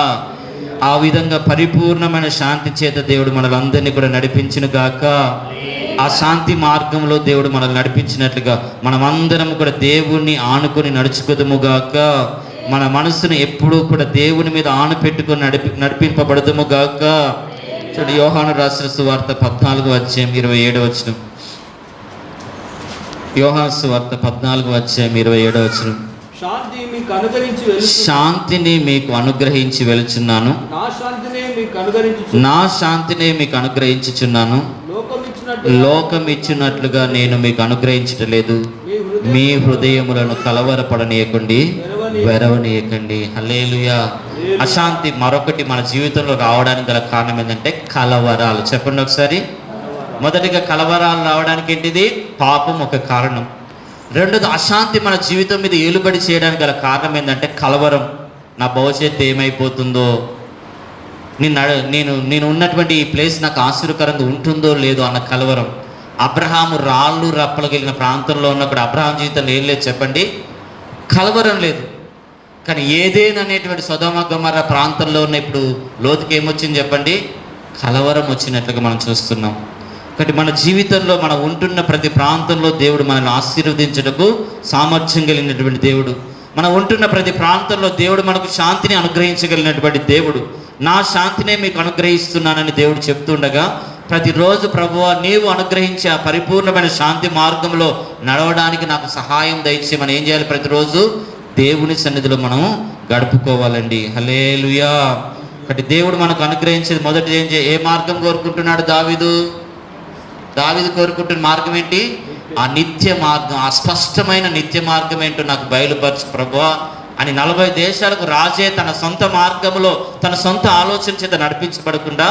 ఆ విధంగా పరిపూర్ణమైన శాంతి చేత దేవుడు మనలందరినీ కూడా నడిపించును గాక. ఆ శాంతి మార్గంలో దేవుడు మనల్ని నడిపించినట్లుగా మనమందరం కూడా దేవుణ్ణి ఆనుకొని నడుచుకుదుముగాక. మన మనసును ఎప్పుడూ కూడా దేవుని మీద ఆను పెట్టుకొని నడిపింపబడదుముగాక. చూడండి, యోహాను రాసిన సువార్త 14వ అధ్యాయం 27వ వచనం. యోహాను సువార్త 14వ అధ్యాయం 27వ వచనం. శాంతిని మీకు అనుగ్రహించి వెలుచున్నాను, నా శాంతినే మీకు అనుగ్రహించుచున్నాను. లోకం ఇచ్చినట్లుగా నేను మీకు అనుగ్రహించట్లేదు. మీ హృదయములను కలవరపడనీయకండి, వెరవనీయకండి. హల్లెలూయా. అశాంతి మరొకటి మన జీవితంలో రావడానికి గల కారణం ఏంటంటే కలవరాలు. చెప్పండి ఒకసారి. మొదటిగా కలవరాలు రావడానికి ఏంటిది? పాపం ఒక కారణం. రెండోది, అశాంతి మన జీవితం మీద ఏలుబడి చేయడానికి గల కారణం ఏంటంటే కలవరం. నా భవిష్యత్తు ఏమైపోతుందో, నేను ఉన్నటువంటి ఈ ప్లేస్ నాకు ఆశీర్వకరంగా ఉంటుందో లేదో అన్న కలవరం. అబ్రహాము రాళ్ళు రప్పలు కలిగిన ప్రాంతంలో ఉన్నప్పుడు అబ్రహాం జీవితంలో ఏం లేదు చెప్పండి? కలవరం లేదు. కానీ ఏదేన్ అనేటువంటి సొదొమ గొమొర్రా ప్రాంతంలో ఉన్న ఇప్పుడు లోతుకి ఏమొచ్చింది చెప్పండి? కలవరం వచ్చినట్లుగా మనం చూస్తున్నాం. కాబట్టి మన జీవితంలో మనం ఉంటున్న ప్రతి ప్రాంతంలో దేవుడు మనల్ని ఆశీర్వదించటకు సామర్థ్యం కలిగినటువంటి దేవుడు. మనం ఉంటున్న ప్రతి ప్రాంతంలో దేవుడు మనకు శాంతిని అనుగ్రహించగలిగినటువంటి దేవుడు. నా శాంతినే మీకు అనుగ్రహిస్తున్నానని దేవుడు చెప్తుండగా ప్రతిరోజు ప్రభువా నీవు అనుగ్రహించే ఆ పరిపూర్ణమైన శాంతి మార్గంలో నడవడానికి నాకు సహాయం దయచేయమని ఏం చేయాలి? ప్రతిరోజు దేవుని సన్నిధిలో మనం గడుపుకోవాలండి. హల్లెలూయా. కాబట్టి దేవుడు మనకు అనుగ్రహించేది మొదటి ఏ మార్గం కోరుకుంటున్నాడు? దావీదు కోరుకుంటున్న మార్గం ఏంటి? ఆ నిత్య మార్గం, ఆ స్పష్టమైన నిత్య మార్గం ఏంటో నాకు బయలుపరచు ప్రభువా అని 40 దేశాలకు రాజే తన సొంత మార్గంలో తన సొంత ఆలోచన చేత నడిపించబడకుండా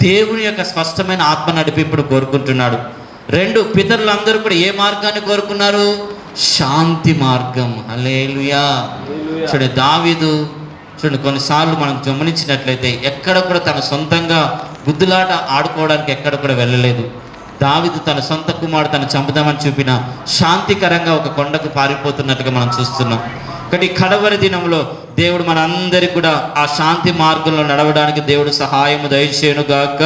దేవుని యొక్క స్పష్టమైన ఆత్మ నడిపింపుడు కోరుకుంటున్నాడు. 2, పితరులందరూ కూడా ఏ మార్గాన్ని కోరుకున్నారు? శాంతి మార్గం. హల్లెలూయా. చూడండి, దావీదు చూడండి, కొన్నిసార్లు మనం గమనించినట్లయితే ఎక్కడ కూడా తన సొంతంగా గుద్దులాట ఆడుకోవడానికి ఎక్కడ కూడా వెళ్ళలేదు. దావీదు తన సొంత కుమారుడు తను చంపుదామని చూపిన శాంతికరంగా ఒక కొండకు పారిపోతున్నట్టుగా మనం చూస్తున్నాం. కాబట్టి కడవరి దినంలో దేవుడు మనందరికీ కూడా ఆ శాంతి మార్గంలో నడవడానికి దేవుడు సహాయము దయచేయునుగాక.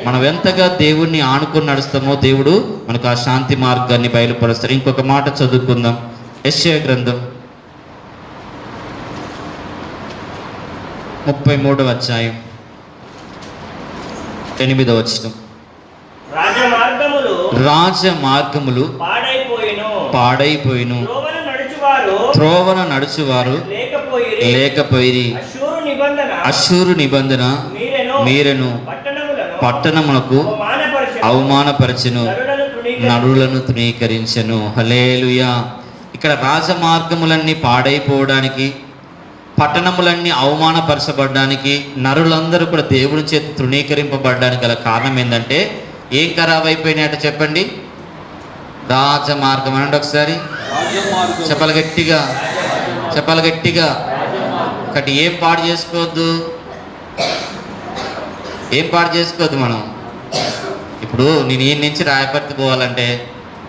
మనం ఎంతగా దేవుణ్ణి ఆనుకొని నడుస్తామో దేవుడు మనకు ఆ శాంతి మార్గాన్ని బయలుపరుస్తారు. ఇంకొక మాట చదువుకుందాం. యెషయా గ్రంథం 33వ అధ్యాయం 8వ వచనం. రాజమార్గములు పాడైపోయిను, త్రోవన నడుచువారు లేకపోయిరి. అష్షూరు నిబంధన మీరెను పట్టణమునకు అవమానపరచెను, నరులను తృణీకరించెను. హల్లెలూయా. ఇక్కడ రాజమార్గములన్నీ పాడైపోవడానికి, పట్టణములన్నీ అవమానపరచబడడానికి, నరులందరూ కూడా దేవుని చేత తృణీకరింపబడడానికి గల కారణం ఏంటంటే, ఏం ఖరాబ్ అయిపోయినాయట చెప్పండి? రాజమార్గం అనండి ఒకసారి. చెప్పాలి గట్టిగా. ఒకటి ఏం పాడు చేసుకోవద్దు మనం. ఇప్పుడు నేను ఈ నుంచి రాయపర్తి పోవాలంటే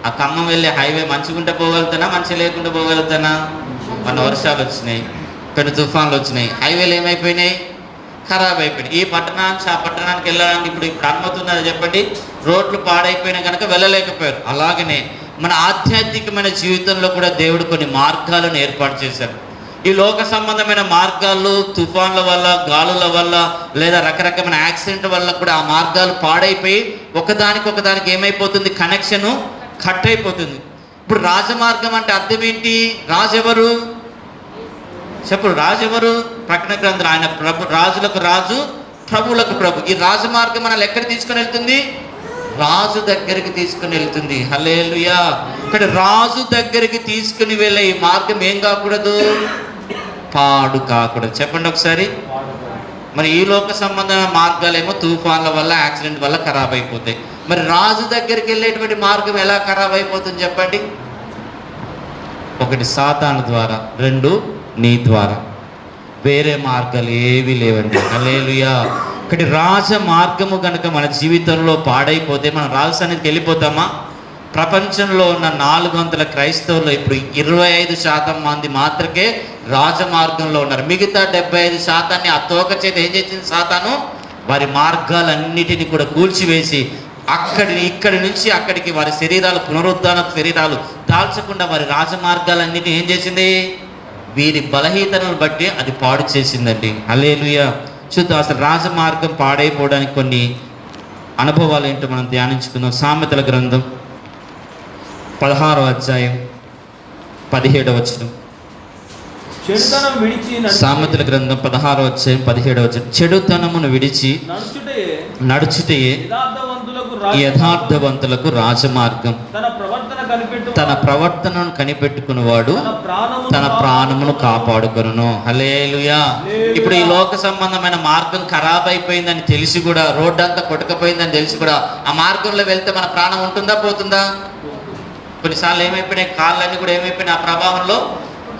ఆ ఖమ్మం వెళ్ళే హైవే మంచిగుంటే పోగలుగుతానా, మంచి లేకుండా పోగలుగుతానా? మన వర్షాలు వచ్చినాయి, కొన్ని తుఫాన్లు వచ్చినాయి, హైవేలు ఏమైపోయినాయి? ఖరాబ్ అయిపోయినాయి. ఈ పట్టణానికి ఆ పట్టణానికి వెళ్ళడానికి ఇప్పుడు అనుమతి ఉన్నది చెప్పండి? రోడ్లు పాడైపోయినా కనుక వెళ్ళలేకపోయారు. అలాగనే మన ఆధ్యాత్మికమైన జీవితంలో కూడా దేవుడు కొన్ని మార్గాలను ఏర్పాటు చేశారు. ఈ లోక సంబంధమైన మార్గాలు తుఫాన్ల వల్ల, గాలుల వల్ల, లేదా రకరకమైన యాక్సిడెంట్ వల్ల కూడా ఆ మార్గాలు పాడైపోయి ఒకదానికి ఏమైపోతుంది? కనెక్షను కట్ అయిపోతుంది. ఇప్పుడు రాజమార్గం అంటే అర్థం ఏంటి? రాజెవరు చెప్పు? రాజెవరు? ప్రకటన గ్రంథం ఆయన ప్రభు, రాజులకు రాజు, ప్రభువులకు ప్రభు. ఈ రాజమార్గం మనల్ని ఎక్కడ తీసుకుని వెళ్తుంది? రాజు దగ్గరికి తీసుకుని వెళ్తుంది. హల్లెలూయా. ఇక్కడ రాజు దగ్గరికి తీసుకుని వెళ్ళే ఈ మార్గం ఏం కాకూడదు? పాడు కాకూడదు. చెప్పండి ఒకసారి. మరి ఈ లోక సంబంధమైన మార్గాలేమో తుఫాన్ల వల్ల, యాక్సిడెంట్ వల్ల ఖరాబ్ అయిపోతాయి. మరి రాజు దగ్గరికి వెళ్ళేటువంటి మార్గం ఎలా ఖరాబ్ అయిపోతుంది చెప్పండి? ఒకటి సాతాను ద్వారా, 2 నీ ద్వారా. వేరే మార్గాలు ఏవి లేవండి. హల్లెలూయా. ఒకటి రాజ మార్గము కనుక మన జీవితంలో పాడైపోతే మనం రాజస్థానికి వెళ్ళిపోతామా? ప్రపంచంలో ఉన్న 400 క్రైస్తవుల్లో ఇప్పుడు 25% మంది మాత్రమే రాజమార్గంలో ఉన్నారు. మిగతా 75% ఆ తోక చేత ఏం చేసింది సాతాను? వారి మార్గాలన్నిటినీ కూడా కూల్చివేసి ఇక్కడి నుంచి అక్కడికి వారి శరీరాలు, పునరుద్ధాన శరీరాలు దాల్చకుండా వారి రాజమార్గాలన్నిటిని ఏం చేసింది? వీరి బలహీనతను బట్టి అది పాడు చేసిందండి. హల్లెలూయా. చూద్దాం అసలు రాజమార్గం పాడైపోవడానికి కొన్ని అనుభవాలు ఏంటో మనం ధ్యానించుకుందాం. సామెతల గ్రంథం 16వ అధ్యాయం 17వ వచనం. సామెతల గ్రంథం 16వ అధ్యాయం 17వ వచనం. చెడుతనమును విడిచి నడుచుటయే యథార్థవంతులకు రాజమార్గం, తన ప్రవర్తనను కనిపెట్టుకునేవాడు తన ప్రాణమును కాపాడుకొనును. హల్లెలూయా. ఇప్పుడు ఈ లోక సంబంధమైన మార్గం ఖరాబ్ అయిపోయిందని తెలిసి కూడా, రోడ్డు అంతా కొట్టుకపోయిందని తెలిసి కూడా ఆ మార్గంలో వెళ్తే మన ప్రాణం ఉంటుందా, పోతుందా? కొన్నిసార్లు ఏమైపోయినాయి? కాళ్ళన్నీ కూడా ఏమైపోయినాయి? ఆ ప్రభావంలో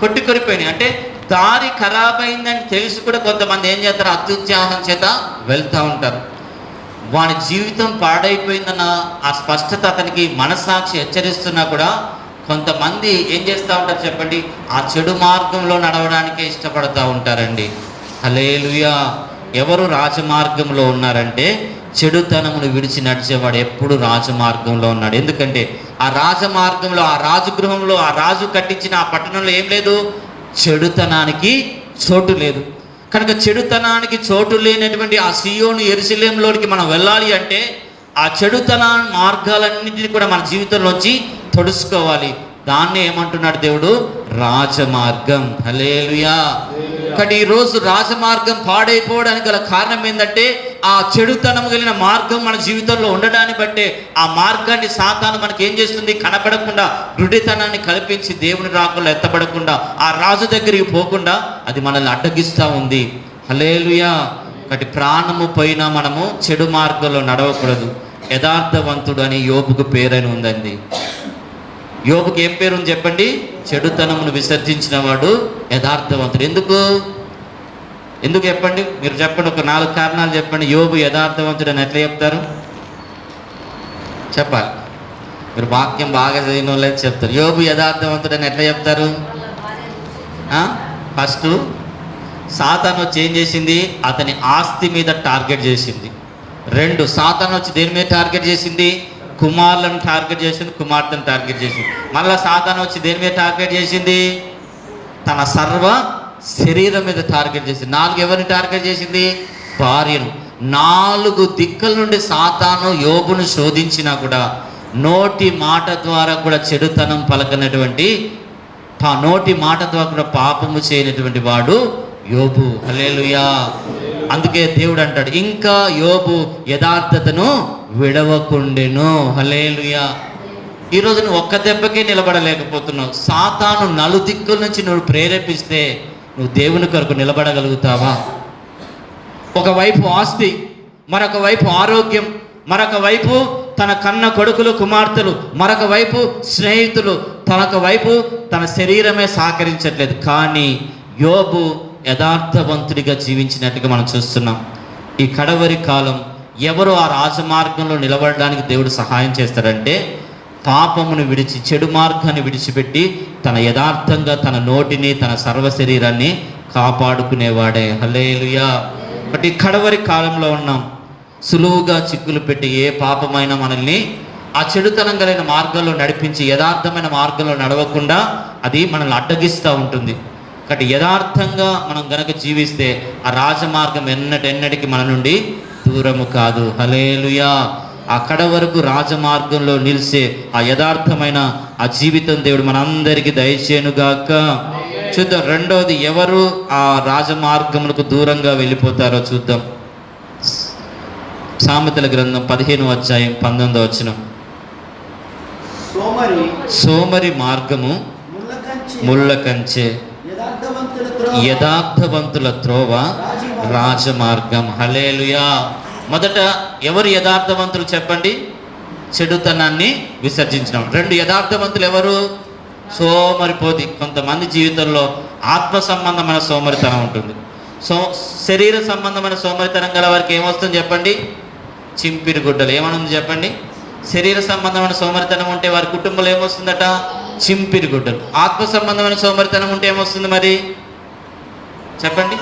కొట్టికొరిపోయినాయి. అంటే దారి ఖరాబ్ అయిందని తెలిసి కూడా కొంతమంది ఏం చేస్తారు? అత్యుత్సాహం చేత వెళ్తూ ఉంటారు. వాని జీవితం పాడైపోయిందన్న ఆ స్పష్టత అతనికి మనస్సాక్షి హెచ్చరిస్తున్నా కూడా కొంతమంది ఏం చేస్తూ ఉంటారు చెప్పండి? ఆ చెడు మార్గంలో నడవడానికే ఇష్టపడుతూ ఉంటారండి. హల్లెలూయా. ఎవరు రాజమార్గంలో ఉన్నారంటే చెడుతనమును విడిచి నడిచేవాడు ఎప్పుడు రాజమార్గంలో ఉన్నాడు. ఎందుకంటే ఆ రాజమార్గంలో, ఆ రాజగృహంలో, ఆ రాజు కట్టించిన ఆ పట్టణంలో ఏం లేదు? చెడుతనానికి చోటు లేదు. కనుక చెడుతనానికి చోటు లేనటువంటి ఆ సియోను యెరూషలేములోనికి మనం వెళ్ళాలి అంటే ఆ చెడుతన మార్గాలన్నింటినీ కూడా మన జీవితంలోంచి తొడుచుకోవాలి. దాన్ని ఏమంటున్నాడు దేవుడు? రాజమార్గం. హల్లెలూయా. కానీ ఈరోజు రాజమార్గం పాడైపోవడానికి గల కారణం ఏంటంటే ఆ చెడుతనం కలిగిన మార్గం మన జీవితంలో ఉండడాన్ని బట్టే ఆ మార్గాన్ని సాతాను మనకి ఏం చేస్తుంది? కనపడకుండా, గుడ్డితనాన్ని కల్పించి దేవుని రాకల్లో ఎత్తబడకుండా, ఆ రాజు దగ్గరికి పోకుండా అది మనల్ని అడ్డగిస్తూ ఉంది. హల్లెలూయా. కాబట్టి ప్రాణము పోయినా మనము చెడు మార్గంలో నడవకూడదు. యథార్థవంతుడు అని యోబుకు పేరైన ఉందండి. యోబుకి ఏం పేరు ఉంది చెప్పండి? చెడుతనమును విసర్జించిన వాడు యథార్థవంతుడు. ఎందుకు చెప్పండి? మీరు చెప్పండి. ఒక 4 కారణాలు చెప్పండి. యోబు యథార్థవంతుడు అని ఎట్లా చెప్తారు? చెప్పాలి. మీరు వాక్యం బాగా చదివిన వాళ్ళైతే చెప్తారు. యోబు యథార్థవంతుడు అని ఎట్లా చెప్తారు? ఫస్ట్ సాతాను వచ్చి ఏం చేసింది? అతని ఆస్తి మీద టార్గెట్ చేసింది. 2 సాతాను వచ్చి దేని మీద టార్గెట్ చేసింది? కుమారులను టార్గెట్ చేసింది, కుమార్తెను టార్గెట్ చేసింది. మళ్ళీ సాతాను వచ్చి దేని మీద టార్గెట్ చేసింది? తన సర్వ శరీరం మీద టార్గెట్ చేసింది. 4 ఎవరిని టార్గెట్ చేసింది? భార్యను. 4 దిక్కుల నుండి సాతాను యోబును శోధించినా కూడా నోటి మాట ద్వారా కూడా చెడుతనం పలకనటువంటి, నోటి మాట ద్వారా కూడా పాపము చేయనటువంటి వాడు యోబు. హల్లెలూయా. అందుకే దేవుడు అంటాడు, ఇంకా యోబు యథార్థతను విడవకుండెను. హల్లెలూయా. ఈరోజు నువ్వు ఒక్క దెబ్బకే నిలబడలేకపోతున్నావు. సాతాను నలుదిక్కుల నుంచి నువ్వు ప్రేరేపిస్తే నువ్వు దేవుని కొరకు నిలబడగలుగుతావా? ఒకవైపు ఆస్తి, మరొక వైపు ఆరోగ్యం, మరొక వైపు తన కన్న కొడుకులు కుమార్తెలు, మరొక వైపు స్నేహితులు, తనొక వైపు తన శరీరమే సహకరించట్లేదు. కానీ యోబు యథార్థవంతుడిగా జీవించినట్టుగా మనం చూస్తున్నాం. ఈ కడవరి కాలం ఎవరు ఆ రాజమార్గంలో నిలబడడానికి దేవుడు సహాయం చేస్తాడంటే, పాపమును విడిచి చెడు మార్గాన్ని విడిచిపెట్టి తన యథార్థంగా తన నోటిని తన సర్వ శరీరాన్ని కాపాడుకునేవాడే. హల్లెలూయా. బట్ ఈ కడవరి కాలంలో ఉన్నాం. సులువుగా చిక్కులు పెట్టి ఏ పాపమైనా మనల్ని ఆ చెడుతనం కలిగిన మార్గంలో నడిపించి యథార్థమైన మార్గంలో నడవకుండా అది మనల్ని అడ్డగిస్తూ ఉంటుంది. కాబట్టి యథార్థంగా మనం గనక జీవిస్తే ఆ రాజమార్గం ఎన్నటికి మన నుండి దూరము కాదు. హల్లెలూయా. అక్కడ వరకు రాజమార్గంలో నిలిసే ఆ యథార్థమైన ఆ జీవితం దేవుడు మనందరికీ దయచేయునుగాక. చూద్దాం. రెండవది, ఎవరు ఆ రాజమార్గములకు దూరంగా వెళ్ళిపోతారో చూద్దాం. సామెతల గ్రంథం 15వ అధ్యాయం 19వ వచనం. సోమరి మార్గము ముళ్ళ కంచె, యథార్థవంతుల త్రోవ రాజమార్గం. హల్లెలూయా. మొదట ఎవరు యథార్థవంతులు చెప్పండి? చెడుతనాన్ని విసర్జించడం. 2 యథార్థవంతులు ఎవరు? సోమరిపోతి. కొంతమంది జీవితంలో ఆత్మ సంబంధమైన సోమరితనం ఉంటుంది. శరీర సంబంధమైన సోమరితనం గల వారికి ఏమొస్తుంది చెప్పండి? చింపిరి గుడ్డలు. ఏమనుంది చెప్పండి? శరీర సంబంధమైన సోమరితనం ఉంటే వారి కుటుంబంలో ఏమొస్తుందట? చింపిరి గుడ్డలు. ఆత్మ సంబంధమైన సోమరితనం ఉంటే ఏమొస్తుంది మరి చెప్పండి?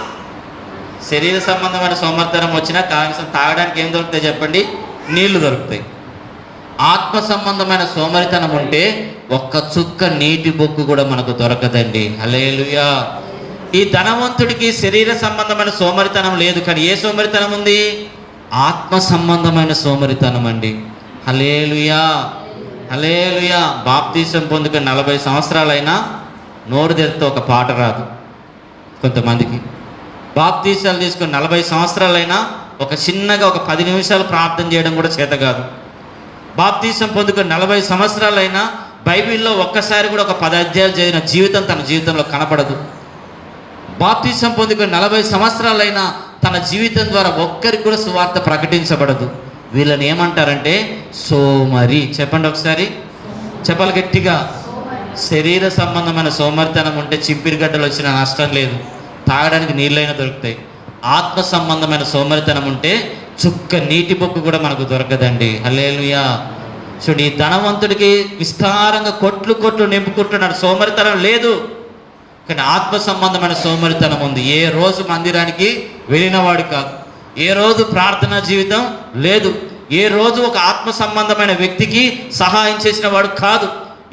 శరీర సంబంధమైన సోమరితనం వచ్చినా కనీసం తాగడానికి ఏం దొరుకుతాయి చెప్పండి? నీళ్లు దొరుకుతాయి. ఆత్మ సంబంధమైన సోమరితనం ఉంటే ఒక్క చుక్క నీటి బొక్కు కూడా మనకు దొరకదండి. హల్లెలూయా. ఈ ధనవంతుడికి శరీర సంబంధమైన సోమరితనం లేదు, కానీ ఏ సోమరితనం ఉంది? ఆత్మ సంబంధమైన సోమరితనం అండి. హల్లెలూయా. హల్లెలూయా. బాప్తీసం పొందుకుని 40 సంవత్సరాలైనా నోరు తెరిస్తే ఒక పాట రాదు కొంతమందికి. బాప్తీసాలు తీసుకుని 40 సంవత్సరాలైనా ఒక చిన్నగా ఒక 10 నిమిషాలు ప్రార్థన చేయడం కూడా చేత కాదు. బాప్తీసం పొందుకుని 40 సంవత్సరాలైనా బైబిల్లో ఒక్కసారి కూడా ఒక 10 అధ్యాయాలు చదివిన జీవితం తన జీవితంలో కనపడదు. బాప్తీసం పొందుకుని 40 సంవత్సరాలైనా తన జీవితం ద్వారా ఒక్కరికి కూడా సువార్త ప్రకటించబడదు. వీళ్ళని ఏమంటారంటే సోమరి. చెప్పండి ఒకసారి, చెప్పాలి గట్టిగా. శరీర సంబంధమైన సోమరితనం ఉంటే చింపిరి గడ్డలు వచ్చిన నష్టం లేదు, తాగడానికి నీళ్ళైనా దొరుకుతాయి. ఆత్మ సంబంధమైన సోమరితనం ఉంటే చుక్క నీటి బొక్కు కూడా మనకు దొరకదండి. హల్లెలూయా. చూడు, ఈ ధనవంతుడికి విస్తారంగా కొట్లు నింపుకుంటున్నాడు, సోమరితనం లేదు. కానీ ఆత్మ సంబంధమైన సోమరితనం ఉంది. ఏ రోజు మందిరానికి వెళ్ళినవాడు కాదు, ఏ రోజు ప్రార్థనా జీవితం లేదు, ఏ రోజు ఒక ఆత్మ సంబంధమైన వ్యక్తికి సహాయం చేసిన వాడు కాదు,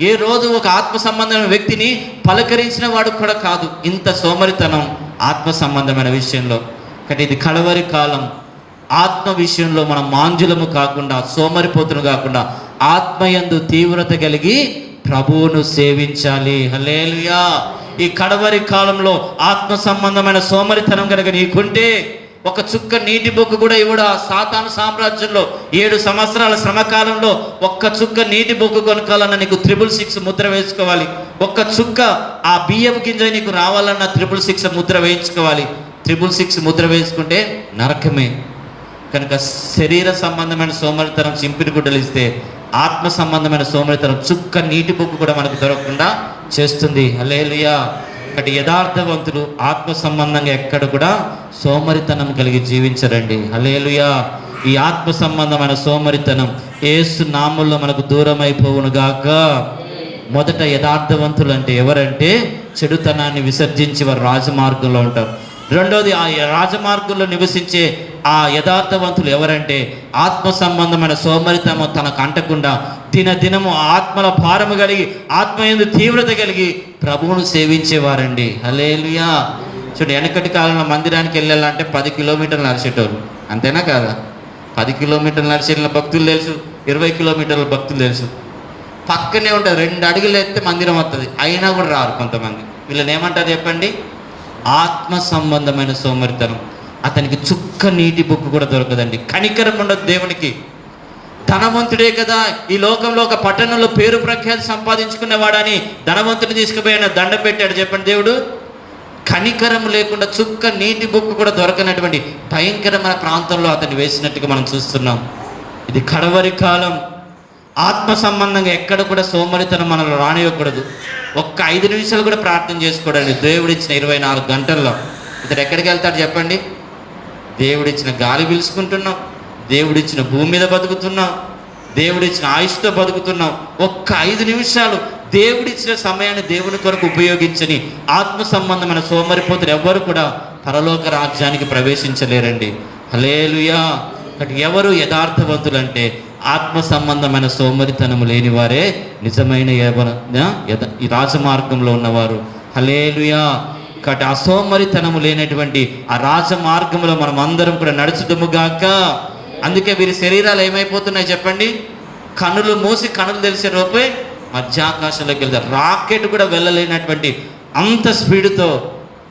ఏ రోజు ఒక ఆత్మ సంబంధమైన వ్యక్తిని పలకరించిన వాడు కూడా కాదు. ఇంత సోమరితనం ఆత్మ సంబంధమైన విషయంలో. కానీ ఇది కడవరి కాలం. ఆత్మ విషయంలో మనం మాంజులము కాకుండా, సోమరిపోతులు కాకుండా ఆత్మయందు తీవ్రత కలిగి ప్రభువును సేవించాలి. హల్లెలూయా. ఈ కడవరి కాలంలో ఆత్మ సంబంధమైన సోమరితనం కనుక నీకుంటే ఒక చుక్క నీటి బొక్కు కూడా ఇవ్వడా. సాతాను సామ్రాజ్యంలో 7 సంవత్సరాల శ్రమకాలంలో ఒక్క చుక్క నీటి బొక్కు కొనుక్కోవాలన్నా నీకు 666 ముద్ర వేసుకోవాలి. ఒక్క చుక్క ఆ బియ్యం గింజ నీకు రావాలన్నా 666 ముద్ర వేయించుకోవాలి. 666 ముద్ర వేసుకుంటే నరకమే. కనుక శరీర సంబంధమైన సోమరితనం చింపిరి గుడ్డలు ఇస్తే ఆత్మ సంబంధమైన సోమరితనం చుక్క నీటి బొక్కు కూడా మనకు దొరకకుండా చేస్తుంది. హల్లెలూయా. ఒకటి యథార్థవంతులు ఆత్మ సంబంధంగా ఎక్కడ కూడా సోమరితనం కలిగి జీవించరండి. హల్లెలూయా. ఈ ఆత్మ సంబంధమైన సోమరితనం యేసు నామములో మనకు దూరం అయిపోవును గాక. మొదట యథార్థవంతులు అంటే ఎవరంటే చెడుతనాన్ని విసర్జించి వారు రాజమార్గంలో ఉంటారు. రెండోది, ఆ రాజమార్గంలో నివసించే ఆ యథార్థవంతులు ఎవరంటే ఆత్మ సంబంధమైన సోమరితనం తనకు అంటకుండా దినదినము ఆత్మల భారము కలిగి ఆత్మయందు తీవ్రత కలిగి ప్రభువును సేవించేవారండి. హల్లెలూయా. చూడండి, వెనకటి కాలంలో మందిరానికి వెళ్ళాలంటే 10 కిలోమీటర్లు నడిచేటోళ్ళు. అంతేనా కాదా? 10 కిలోమీటర్లు నడిచి వెళ్ళిన భక్తులు తెలుసు, 20 కిలోమీటర్ల భక్తులు తెలుసు. పక్కనే ఉంటుంది, 2 అడుగులు ఎత్తే మందిరం వస్తుంది, అయినా కూడా రారు కొంతమంది. వీళ్ళని ఏమంటారు చెప్పండి? ఆత్మ సంబంధమైన సోమరితనం. అతనికి చుక్క నీటి బొక్కు కూడా దొరకదండి. కనికరం ఉండదు దేవునికి. ధనవంతుడే కదా, ఈ లోకంలో ఒక పట్టణంలో పేరు ప్రఖ్యాతి సంపాదించుకునేవాడని ధనవంతుని తీసుకుపోయిన దండం పెట్టాడు చెప్పండి దేవుడు. కనికరం లేకుండా చుక్క నీటి బొక్కు కూడా దొరకనటువంటి భయంకరమైన ప్రాంతంలో అతన్ని వేసినట్టుగా మనం చూస్తున్నాం. ఇది కడవరి కాలం. ఆత్మ సంబంధంగా ఎక్కడ కూడా సోమరితనం మనలో రానివ్వకూడదు. ఒక్క 5 నిమిషాలు కూడా ప్రార్థన చేసుకోవడానికి దేవుడిచ్చిన 24 గంటల్లో ఇతడు ఎక్కడికి వెళ్తాడు చెప్పండి? దేవుడిచ్చిన గాలి పీల్చుకుంటున్నాం, దేవుడిచ్చిన భూమి మీద బతుకుతున్నాం, దేవుడిచ్చిన ఆయుష్తో బతుకుతున్నాం. ఒక్క 5 నిమిషాలు దేవుడిచ్చిన సమయాన్ని దేవుని కొరకు ఉపయోగించని ఆత్మ సంబంధమైన సోమరిపోతులు ఎవ్వరు కూడా పరలోక రాజ్యానికి ప్రవేశించలేరండి. హల్లెలూయా. ఎవరు యథార్థవంతులు అంటే ఆత్మ సంబంధమైన సోమరితనము లేని వారే నిజమైన ఈ రాజమార్గంలో ఉన్నవారు. హల్లెలూయా. కాబట్టి ఆ సోమరితనము లేనటువంటి ఆ రాజమార్గంలో మనం అందరం కూడా నడుచుదుముగాక. అందుకే వీరి శరీరాలు ఏమైపోతున్నాయి చెప్పండి? కనులు మూసి కనులు తెలిసే రూపే మధ్యాకాశంలోకి వెళ్తారు. రాకెట్ కూడా వెళ్ళలేనటువంటి అంత స్పీడ్తో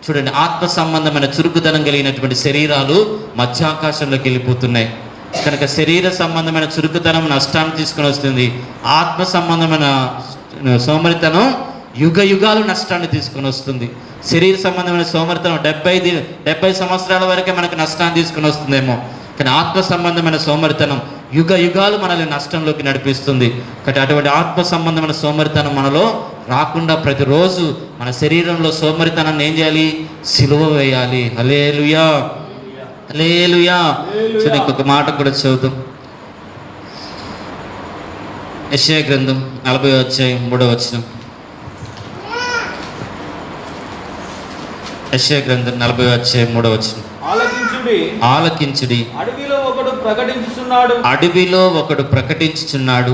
చూడండి ఆత్మ సంబంధమైన చురుకుదనం కలిగినటువంటి శరీరాలు మధ్యాకాశంలోకి వెళ్ళిపోతున్నాయి. కనుక శరీర సంబంధమైన చురుకుదనం నష్టాన్ని తీసుకొని వస్తుంది. ఆత్మ సంబంధమైన సోమరితనం యుగ యుగాలు నష్టాన్ని తీసుకొని వస్తుంది. శరీర సంబంధమైన సోమరితనం 70 సంవత్సరాల వరకే మనకు నష్టాన్ని తీసుకొని వస్తుందేమో, కానీ ఆత్మ సంబంధమైన సోమరితనం యుగ యుగాలు మనల్ని నష్టంలోకి నడిపిస్తుంది. కాబట్టి అటువంటి ఆత్మ సంబంధమైన సోమరితనం మనలో రాకుండా ప్రతిరోజు మన శరీరంలో సోమరితనాన్ని ఏం చేయాలి? సిలువ వేయాలి. హల్లెలూయా, హల్లెలూయా. చూడండి ఇంకొక మాట కూడా చదువుతాం. యెషయా గ్రంథం 40వ అధ్యాయం 3వ వచనం. యెషయా గ్రంథం 40వ అధ్యాయం 3వ వచనం. ఆలకించుడి, అడవిలో ఒకడు ప్రకటించుచున్నాడు.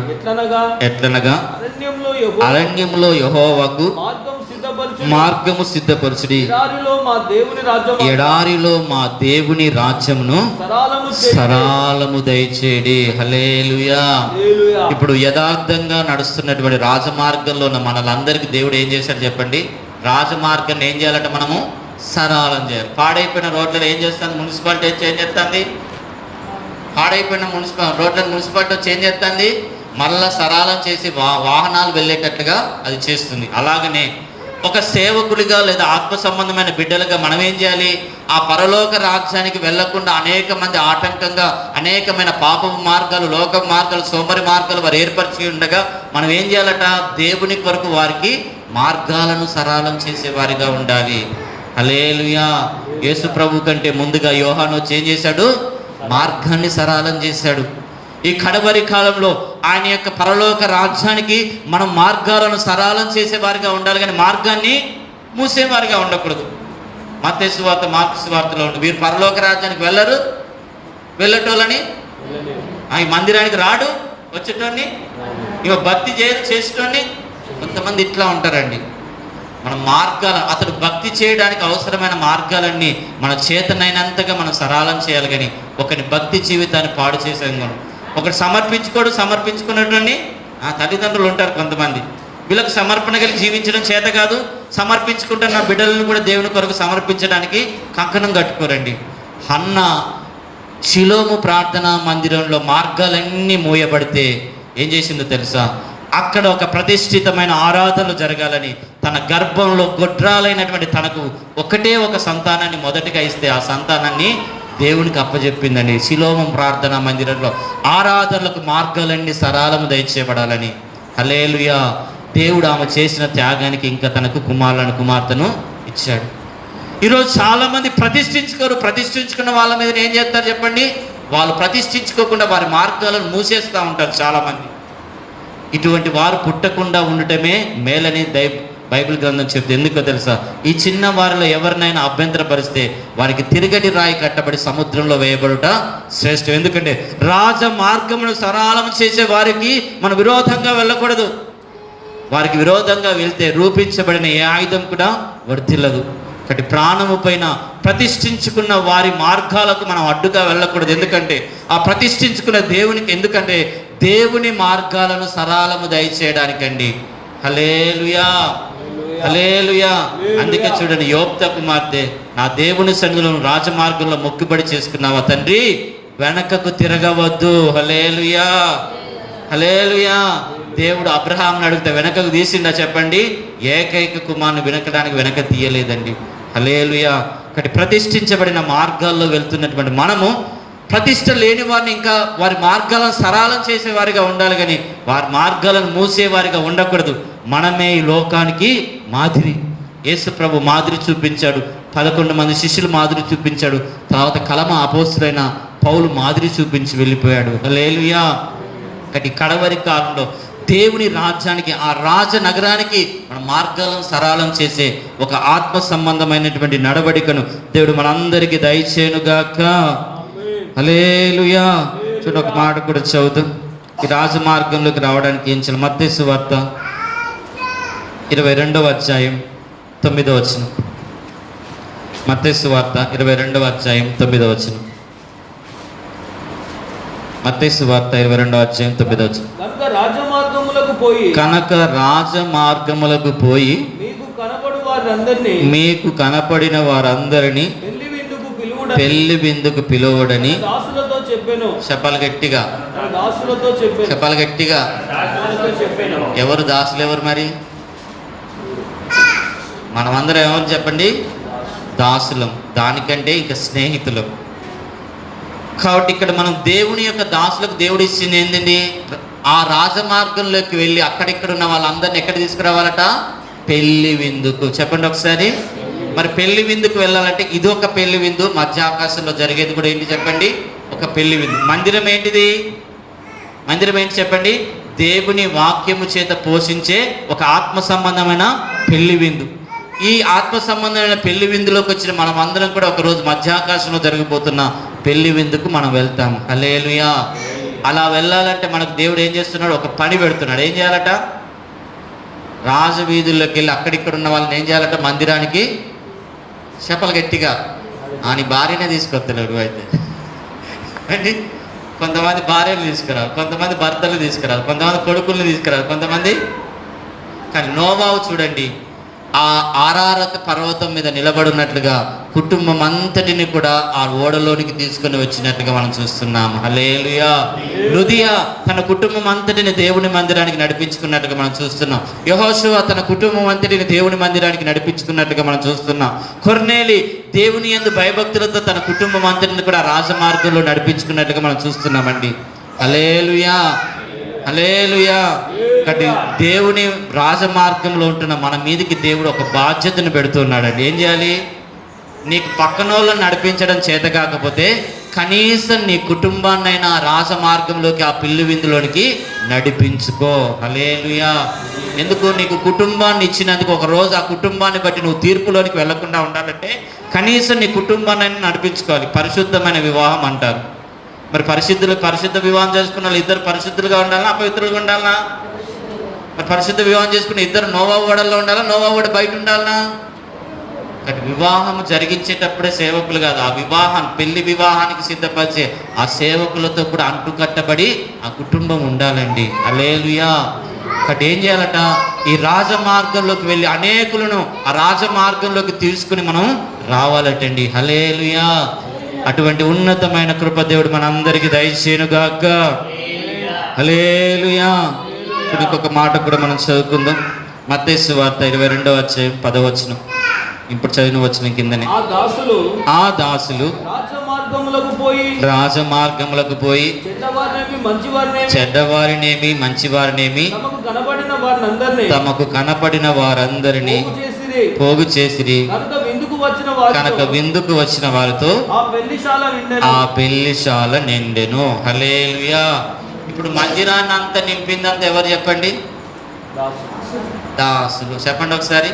ఎట్లనగా అరణ్యంలో యెహోవాకు మార్గము సిద్ధపరచుడి, ఎడారిలో మా దేవుని రాజ్యమును సరాలము దయచేడి. హల్లెలూయా. ఇప్పుడు యథార్థంగా నడుస్తున్నటువంటి రాజమార్గంలో ఉన్న మనలందరికీ దేవుడు ఏం చేశాడు చెప్పండి? రాజమార్గాన్ని ఏం చేయాలంటే మనము సరళం చేయాలి. పాడైపోయిన రోడ్లను ఏం చేస్తుంది మున్సిపాలిటీ? చేంజ్ చేస్తుంది. పాడైపోయిన రోడ్లను మున్సిపాలిటీ చేంజ్ చేస్తుంది, మళ్ళా సరళం చేసి వాహనాలు వెళ్ళేటట్లుగా అది చేస్తుంది. అలాగనే ఒక సేవకుడిగా లేదా ఆత్మ సంబంధమైన బిడ్డలుగా మనం ఏం చేయాలి? ఆ పరలోక రాజ్యానికి వెళ్లకుండా అనేక మంది ఆటంకంగా అనేకమైన పాపపు మార్గాలు, లోక మార్గాలు, సోమరి మార్గాలు వారు ఏర్పరిచి ఉండగా మనం ఏం చేయాలట? దేవుని కొరకు వారికి మార్గాలను సరళం చేసేవారిగా ఉండాలి. హల్లెలూయా. యేసు ప్రభు కంటే ముందుగా యోహాను ఏం చేశాడు? మార్గాన్ని సరళం చేశాడు. ఈ కడవరి కాలంలో ఆయన యొక్క పరలోక రాజ్యానికి మనం మార్గాలను సరళం చేసేవారిగా ఉండాలి, కానీ మార్గాన్ని మూసేవారిగా ఉండకూడదు. మత్తయి సువార్త, మార్కు సువార్తలో ఉంది, వీరు పరలోక రాజ్యానికి వెళ్ళరు, వెళ్ళేటోళ్ళని ఈ మందిరానికి రాడు, వచ్చేటోని ఇవ భక్తి చేసేటోని. కొంతమంది ఇట్లా ఉంటారండి. మన మార్గాలు, అతడు భక్తి చేయడానికి అవసరమైన మార్గాలన్నీ మన చేతనైనంతగా మనం సరళం చేయాలి, కానీ ఒకరి భక్తి జీవితాన్ని పాడు చేసేది. ఒకటి సమర్పించుకున్నటువంటి తల్లిదండ్రులు ఉంటారు కొంతమంది. వీళ్ళకి సమర్పణ కలిగి జీవించడం చేత కాదు, సమర్పించుకుంటున్న బిడ్డలను కూడా దేవుని కొరకు సమర్పించడానికి కంకణం కట్టుకోరండి. హన్న షిలోము ప్రార్థనా మందిరంలో మార్గాలన్నీ మూయబడితే ఏం చేసిందో తెలుసా? అక్కడ ఒక ప్రతిష్ఠితమైన ఆరాధనలు జరగాలని తన గర్భంలో గొడ్రాలైనటువంటి తనకు ఒకటే ఒక సంతానాన్ని మొదటిగా ఇస్తే ఆ సంతానాన్ని దేవునికి అప్పచెప్పిందండి. షిలోము ప్రార్థనా మందిరంలో ఆరాధనలకు మార్గాలన్నీ సరళము దయచేయబడాలని. హల్లెలూయా. దేవుడు ఆమె చేసిన త్యాగానికి ఇంకా తనకు కుమార్తెను ఇచ్చాడు. ఈరోజు చాలామంది ప్రతిష్ఠించుకున్న వాళ్ళ మీద ఏం చేస్తారు చెప్పండి? వాళ్ళు ప్రతిష్ఠించుకోకుండా వారి మార్గాలను మూసేస్తూ ఉంటారు చాలామంది. ఇటువంటి వారు పుట్టకుండా ఉండటమే మేలని బైబిల్ గ్రంథం చెప్తే. ఎందుకో తెలుసా? ఈ చిన్న వారిలో ఎవరినైనా అభ్యంతరపరిస్తే వారికి తిరగటి రాయి కట్టబడి సముద్రంలో వేయబడుట శ్రేష్టం. ఎందుకంటే రాజ మార్గమును సరళం చేసే వారికి మనం విరోధంగా వెళ్ళకూడదు. వారికి విరోధంగా వెళ్తే రూపించబడిన ఏ ఆయుధం కూడా వర్ధిల్లదు. కాబట్టి ప్రాణము పైన ప్రతిష్ఠించుకున్న వారి మార్గాలకు మనం అడ్డుగా వెళ్ళకూడదు. ఎందుకంటే ఆ ప్రతిష్ఠించుకున్న దేవునికి, ఎందుకంటే దేవుని మార్గాలను సరళము దయచేయడానికండి. హల్లెలూయా, హల్లెలూయా. అందుకే చూడండి, యోప్త కుమార్తె, నా దేవుని సన్నిధిలో రాజమార్గంలో మొక్కుబడి చేసుకున్నావా తండ్రి, వెనకకు తిరగవద్దు. హల్లెలూయా, హల్లెలూయా. దేవుడు అబ్రహాంని అడిగితే వెనకకు తీసిండా చెప్పండి? ఏకైక కుమారుని వెనక తీయలేదండి. హల్లెలూయా. కాబట్టి ప్రతిష్ఠించబడిన మార్గాల్లో వెళ్తున్నటువంటి మనము ప్రతిష్ట లేని వారిని ఇంకా వారి మార్గాలను సరళం చేసేవారిగా ఉండాలి, కానీ వారి మార్గాలను మూసేవారిగా ఉండకూడదు. మనమే ఈ లోకానికి మాదిరి. యేసు ప్రభు మాదిరి చూపించాడు, 11 మంది శిష్యులు మాదిరి చూపించాడు, తర్వాత కలమ అపోస్తులైన పౌలు మాదిరి చూపించి వెళ్ళిపోయాడు. హల్లెలూయా. కాబట్టి కడవరి కాలంలో దేవుని రాజ్యానికి, ఆ రాజనగరానికి మన మార్గాలను సరళం చేసే ఒక ఆత్మ సంబంధమైనటువంటి నడవడికను దేవుడు మనందరికీ దయచేయునుగాక. హల్లెలూయా. చూడండి, ఒక మాట కూడా చదువుతాం. ఈ రాజమార్గంలోకి రావడానికి ఏం చేయాలి? మత్తయి సువార్త 22వ అధ్యాయం 9వ వచనం. మత్తయి సువార్త 22వ అధ్యాయం 9వ వచనం. మత్తయి సువార్త 22వ అధ్యాయం 9వ వచనం. కనుక రాజమార్గములకు పోయి మీకు కనపడిన వారందరినీ పెళ్లి విందుకు పిలువడని చెప్పాలి గట్టిగా, చెప్పాలి గట్టిగా. ఎవరు దాసులు? ఎవరు మరి? మనమందరం ఎవరు చెప్పండి? దాసులం. దానికంటే ఇంకా స్నేహితులం. కాబట్టి ఇక్కడ మనం దేవుని యొక్క దాసులకు దేవుడు ఇచ్చింది ఏంటండి? ఆ రాజమార్గంలోకి వెళ్ళి అక్కడిక్కడ ఉన్న వాళ్ళందరినీ ఎక్కడ తీసుకురావాలట? పెళ్లి విందుకు. చెప్పండి ఒకసారి. మరి పెళ్లి విందుకు వెళ్ళాలంటే ఇది ఒక పెళ్లి విందు, మధ్య ఆకాశంలో జరిగేది కూడా ఏంటి చెప్పండి? ఒక పెళ్లి విందు. మందిరం ఏంటిది? మందిరం ఏంటి చెప్పండి? దేవుని వాక్యము చేత పోషించే ఒక ఆత్మ సంబంధమైన పెళ్లి విందు. ఈ ఆత్మ సంబంధమైన పెళ్లి విందులోకి వచ్చిన మనం అందరం కూడా ఒకరోజు మధ్యాకాశంలో జరిగిపోతున్న పెళ్లి విందుకు మనం వెళ్తాం. హల్లెలూయా. అలా వెళ్ళాలంటే మనకు దేవుడు ఏం చేస్తున్నాడు? ఒక పని పెడుతున్నాడు. ఏం చేయాలట? రాజవీధుల్లోకి వెళ్ళి అక్కడిక్కడ ఉన్న వాళ్ళని ఏం చేయాలట? మందిరానికి. చెప్పలు గట్టిగా. నీ భార్యనే తీసుకొస్తున్నాడు. అయితే అండి, కొంతమంది భార్యలు తీసుకురారు, కొంతమంది భర్తలు తీసుకురారు, కొంతమంది కొడుకుల్ని తీసుకురారు, కొంతమంది. కానీ నోవాహు చూడండి, ఆ ఆరారత పర్వతం మీద నిలబడినట్లుగా కుటుంబం అంతటిని కూడా ఆ ఓడలోనికి తీసుకొని వచ్చినట్టుగా మనం చూస్తున్నాం. హల్లెలూయా. లుదియా తన కుటుంబం అంతటిని దేవుని మందిరానికి నడిపించుకున్నట్టుగా మనం చూస్తున్నాం. యెహోషువ తన కుటుంబం అంతటిని దేవుని మందిరానికి నడిపించుకున్నట్టుగా మనం చూస్తున్నాం. కొర్నేలి దేవుని యందు భయభక్తులతో తన కుటుంబం అంతటిని కూడా రాజమార్గంలో నడిపించుకున్నట్టుగా మనం చూస్తున్నామండి. హల్లెలూయా, హల్లెలూయా. కాబట్టి దేవుని రాజమార్గంలో ఉంటున్న మన మీదకి దేవుడు ఒక బాధ్యతను పెడుతున్నాడండి. ఏం చేయాలి? నీకు పక్కనోళ్ళని నడిపించడం చేత కాకపోతే కనీసం నీ కుటుంబాన్నైనా రాజమార్గంలోకి, ఆ పిల్లి విందులోనికి నడిపించుకో. హల్లెలూయా. ఎందుకు? నీకు కుటుంబాన్ని ఇచ్చినందుకు ఒక రోజు ఆ కుటుంబాన్ని బట్టి నువ్వు తీర్పులోనికి వెళ్లకుండా ఉండాలంటే కనీసం నీ కుటుంబాన్నైనా నడిపించుకోవాలి. పరిశుద్ధమైన వివాహం అంటారు. మరి పరిశుద్ధ వివాహం చేసుకున్న వాళ్ళు ఇద్దరు పరిశుద్ధులుగా ఉండాలనా, అపవిత్రులుగా ఉండాలనా? మరి పరిశుద్ధ వివాహం చేసుకున్న ఇద్దరు నోవాహు ఓడల్లో ఉండాలా, నోవాహు ఓడ బయట ఉండాలనా? కాబట్టి వివాహం జరిగించేటప్పుడే సేవకులు కాదు, ఆ పెళ్లి వివాహానికి సిద్ధపరిచే ఆ సేవకులతో కూడా అంటుకట్టబడి ఆ కుటుంబం ఉండాలండి. హల్లెలూయా. కాబట్టి ఏం చేయాలట? ఈ రాజమార్గంలోకి వెళ్ళి అనేకులను ఆ రాజమార్గంలోకి తీసుకుని మనం రావాలటండి. హల్లెలూయా. అటువంటి ఉన్నతమైన కృప దేవుడు మనందరికీ దయచేయునుగాక. హల్లెలూయా. ఇంకొక మాట కూడా మనం చదువుకుందాం. మత్తయి సువార్త 22వ అధ్యాయం 10వ వచనం. ఇప్పుడు చదివిన వచనం కిందనే. ఆ దాసులు రాజమార్గములకు పోయి చెడ్డవారినేమి మంచివారినేమి తమకు కనపడిన వారందరినీ పోగు చేసిరి. కనుక విందుకు వచ్చిన వారితో ఆ పెళ్లిశాల నిండెను. హల్లెలూయా. ఇప్పుడు మందిరాన్ని అంతా నింపిందంతా ఎవరు చెప్పండి? దాసులు. చెప్పండి ఒకసారి.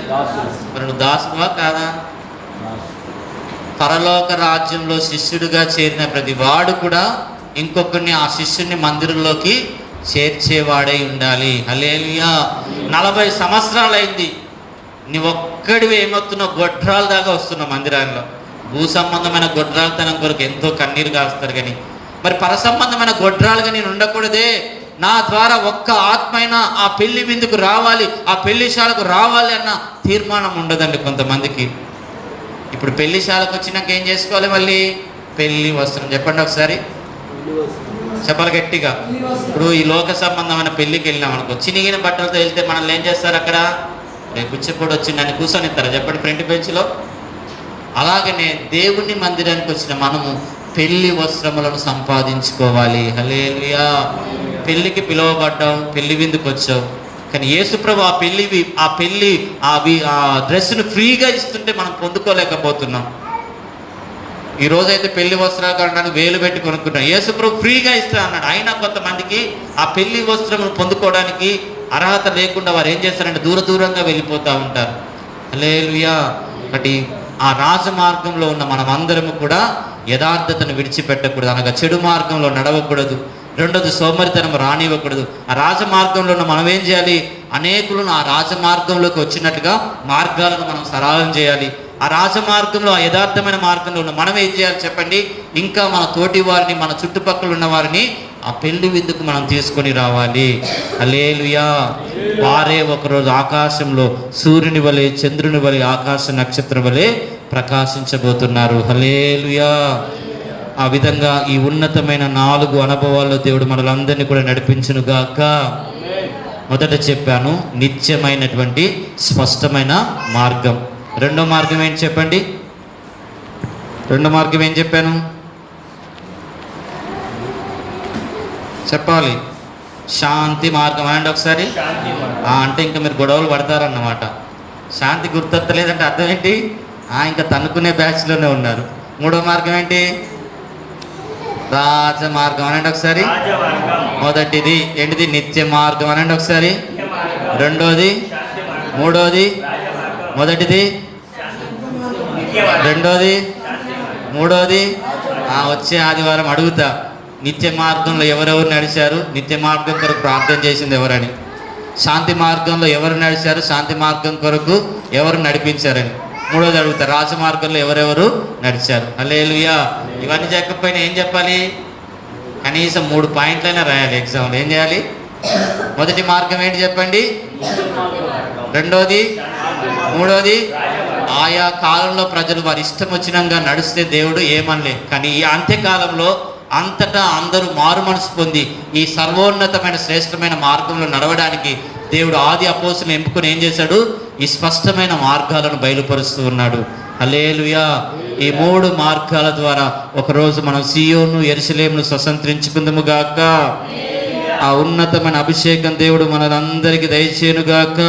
మరి నువ్వు దాసువా కాదా? పరలోక రాజ్యంలో శిష్యుడిగా చేరిన ప్రతి వాడు కూడా ఇంకొకరిని, ఆ శిష్యుడిని మందిరంలోకి చేర్చేవాడై ఉండాలి. హల్లెలూయా. 40 సంవత్సరాలైంది నీ ఒక్కడివి ఏమవుతున్నావు, గొడ్రాల దాకా వస్తున్నావు మందిరాల్లో. భూ సంబంధమైన గొడ్రాలతనం కొరకు ఎంతో కన్నీరు కాస్తారు, కానీ మరి పర సంబంధమైన గొడ్రాలుగా నేను ఉండకూడదే. నా ద్వారా ఒక్క ఆత్మైనా ఆ పెళ్లి విందుకు రావాలి, ఆ పెళ్లిశాలకు రావాలి అన్న తీర్మానం ఉండదండి కొంతమందికి. ఇప్పుడు పెళ్లిశాలకు వచ్చినాక ఏం చేసుకోవాలి? మళ్ళీ పెళ్లి వస్త్రం. చెప్పండి ఒకసారి, చెప్పాలి గట్టిగా. ఇప్పుడు ఈ లోక సంబంధమైన పెళ్లికి వెళ్ళినాం అనుకో, చినిగిన బట్టలతో వెళ్తే మనల్ని ఏం చేస్తారు? అక్కడ రేపు కూర్చోకూడ వచ్చిందని కూర్చొనిస్తారా? చెప్పండి ఫ్రంట్ బెంచ్లో. అలాగనే దేవుని మందిరానికి వచ్చిన మనము పెళ్లి వస్త్రములను సంపాదించుకోవాలి. హల్లెలూయా. పెళ్లికి పిలువబడ్డావు, పెళ్లి విందుకు వచ్చావు, కానీ యేసుప్రభు ఆ డ్రెస్సును ఫ్రీగా ఇస్తుంటే మనం పొందుకోలేకపోతున్నాం. ఈ రోజైతే పెళ్లి వస్త్రాలు కొనడానికి వేలు పెట్టి కొనుక్కుంటాం. యేసుప్రభు ఫ్రీగా ఇస్తా అన్నాడు. అయినా కొంతమందికి ఆ పెళ్లి వస్త్రమును పొందుకోవడానికి అర్హత లేకుండా వారు ఏం చేస్తారంటే దూరంగా వెళ్ళిపోతూ ఉంటారు. హల్లెలూయా. ఒకటి, ఆ రాజమార్గంలో ఉన్న మనమందరము కూడా యథార్థతను విడిచిపెట్టకూడదు, అనగా చెడు మార్గంలో నడవకూడదు. రెండోది, సోమరితనం రానివ్వకూడదు. ఆ రాజమార్గంలో ఉన్న మనం ఏం చేయాలి? అనేకులను ఆ రాజమార్గంలోకి వచ్చినట్టుగా మార్గాలను మనం సరళం చేయాలి. ఆ రాజమార్గంలో, ఆ యథార్థమైన మార్గంలో ఉన్న మనం ఏం చేయాలి చెప్పండి? ఇంకా మన తోటి వారిని, మన చుట్టుపక్కల ఉన్న వారిని ఆ పెళ్లి విందుకు మనం తీసుకొని రావాలి. హల్లెలూయా. వారే ఒకరోజు ఆకాశంలో సూర్యుని వలె, చంద్రుని వలె, ఆకాశ నక్షత్రం వలె ప్రకాశించబోతున్నారు. హల్లెలూయా. ఆ విధంగా ఈ ఉన్నతమైన 4 అనుభవాల్లో దేవుడు మనలందరినీ కూడా నడిపించునుగాక. మొదట చెప్పాను, నిత్యమైనటువంటి స్పష్టమైన మార్గం. రెండో మార్గం ఏంటి చెప్పండి? రెండో మార్గం ఏం చెప్పాను చెప్పాలి? శాంతి మార్గం. అండి ఒకసారి. అంటే ఇంకా మీరు గొడవలు పడతారన్నమాట. శాంతి గుర్తొత్తలేదంటే అర్థం ఏంటి? ఇంకా తన్నుకునే బ్యాచ్లోనే ఉన్నారు. మూడో మార్గం ఏంటి? రాజమార్గం. అనండి ఒకసారి. మొదటిది ఏంటిది? నిత్య మార్గం. అనండి ఒకసారి. రెండోది, మూడోది, మొదటిది, రెండోది, మూడోది. వచ్చే ఆదివారం అడుగుతా, నిత్య మార్గంలో ఎవరెవరు నడిచారు, నిత్య మార్గం కొరకు ప్రార్థన చేసింది ఎవరని, శాంతి మార్గంలో ఎవరు నడిచారు, శాంతి మార్గం కొరకు ఎవరు నడిపించారని. మూడోది అడుగుతా, రాజమార్గంలో ఎవరెవరు నడిచారు. హల్లెలూయా. ఇవన్నీ చెప్పకపోయినా ఏం చెప్పాలి? కనీసం 3 పాయింట్లైనా రాయాలి ఎగ్జామ్లో. ఏం చేయాలి? మొదటి మార్గం ఏంటి చెప్పండి? రెండోది, మూడోది. ఆయా కాలంలో ప్రజలు వారి ఇష్టం వచ్చినంగా నడిస్తే దేవుడు ఏమనలే. కానీ ఈ అంత్యకాలంలో అంతటా అందరూ మారు మనసు పొంది ఈ సర్వోన్నతమైన శ్రేష్టమైన మార్గంలో నడవడానికి దేవుడు ఆది అపోస్తులను ఎంపుకొని ఏం చేశాడు? ఈ స్పష్టమైన మార్గాలను బయలుపరుస్తూ ఉన్నాడు. హల్లెలూయా. ఈ 3 మార్గాల ద్వారా ఒకరోజు మనం సియోను, యెరూషలేమును స్వతంత్రించుకుందాముగాక. ఆ ఉన్నతమైన అభిషేకం దేవుడు మనందరికీ దయచేయునుగాక.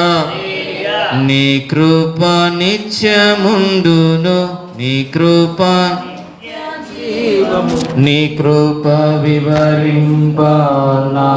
నీ కృప నిత్యముండును, నీ కృప వివరింప నా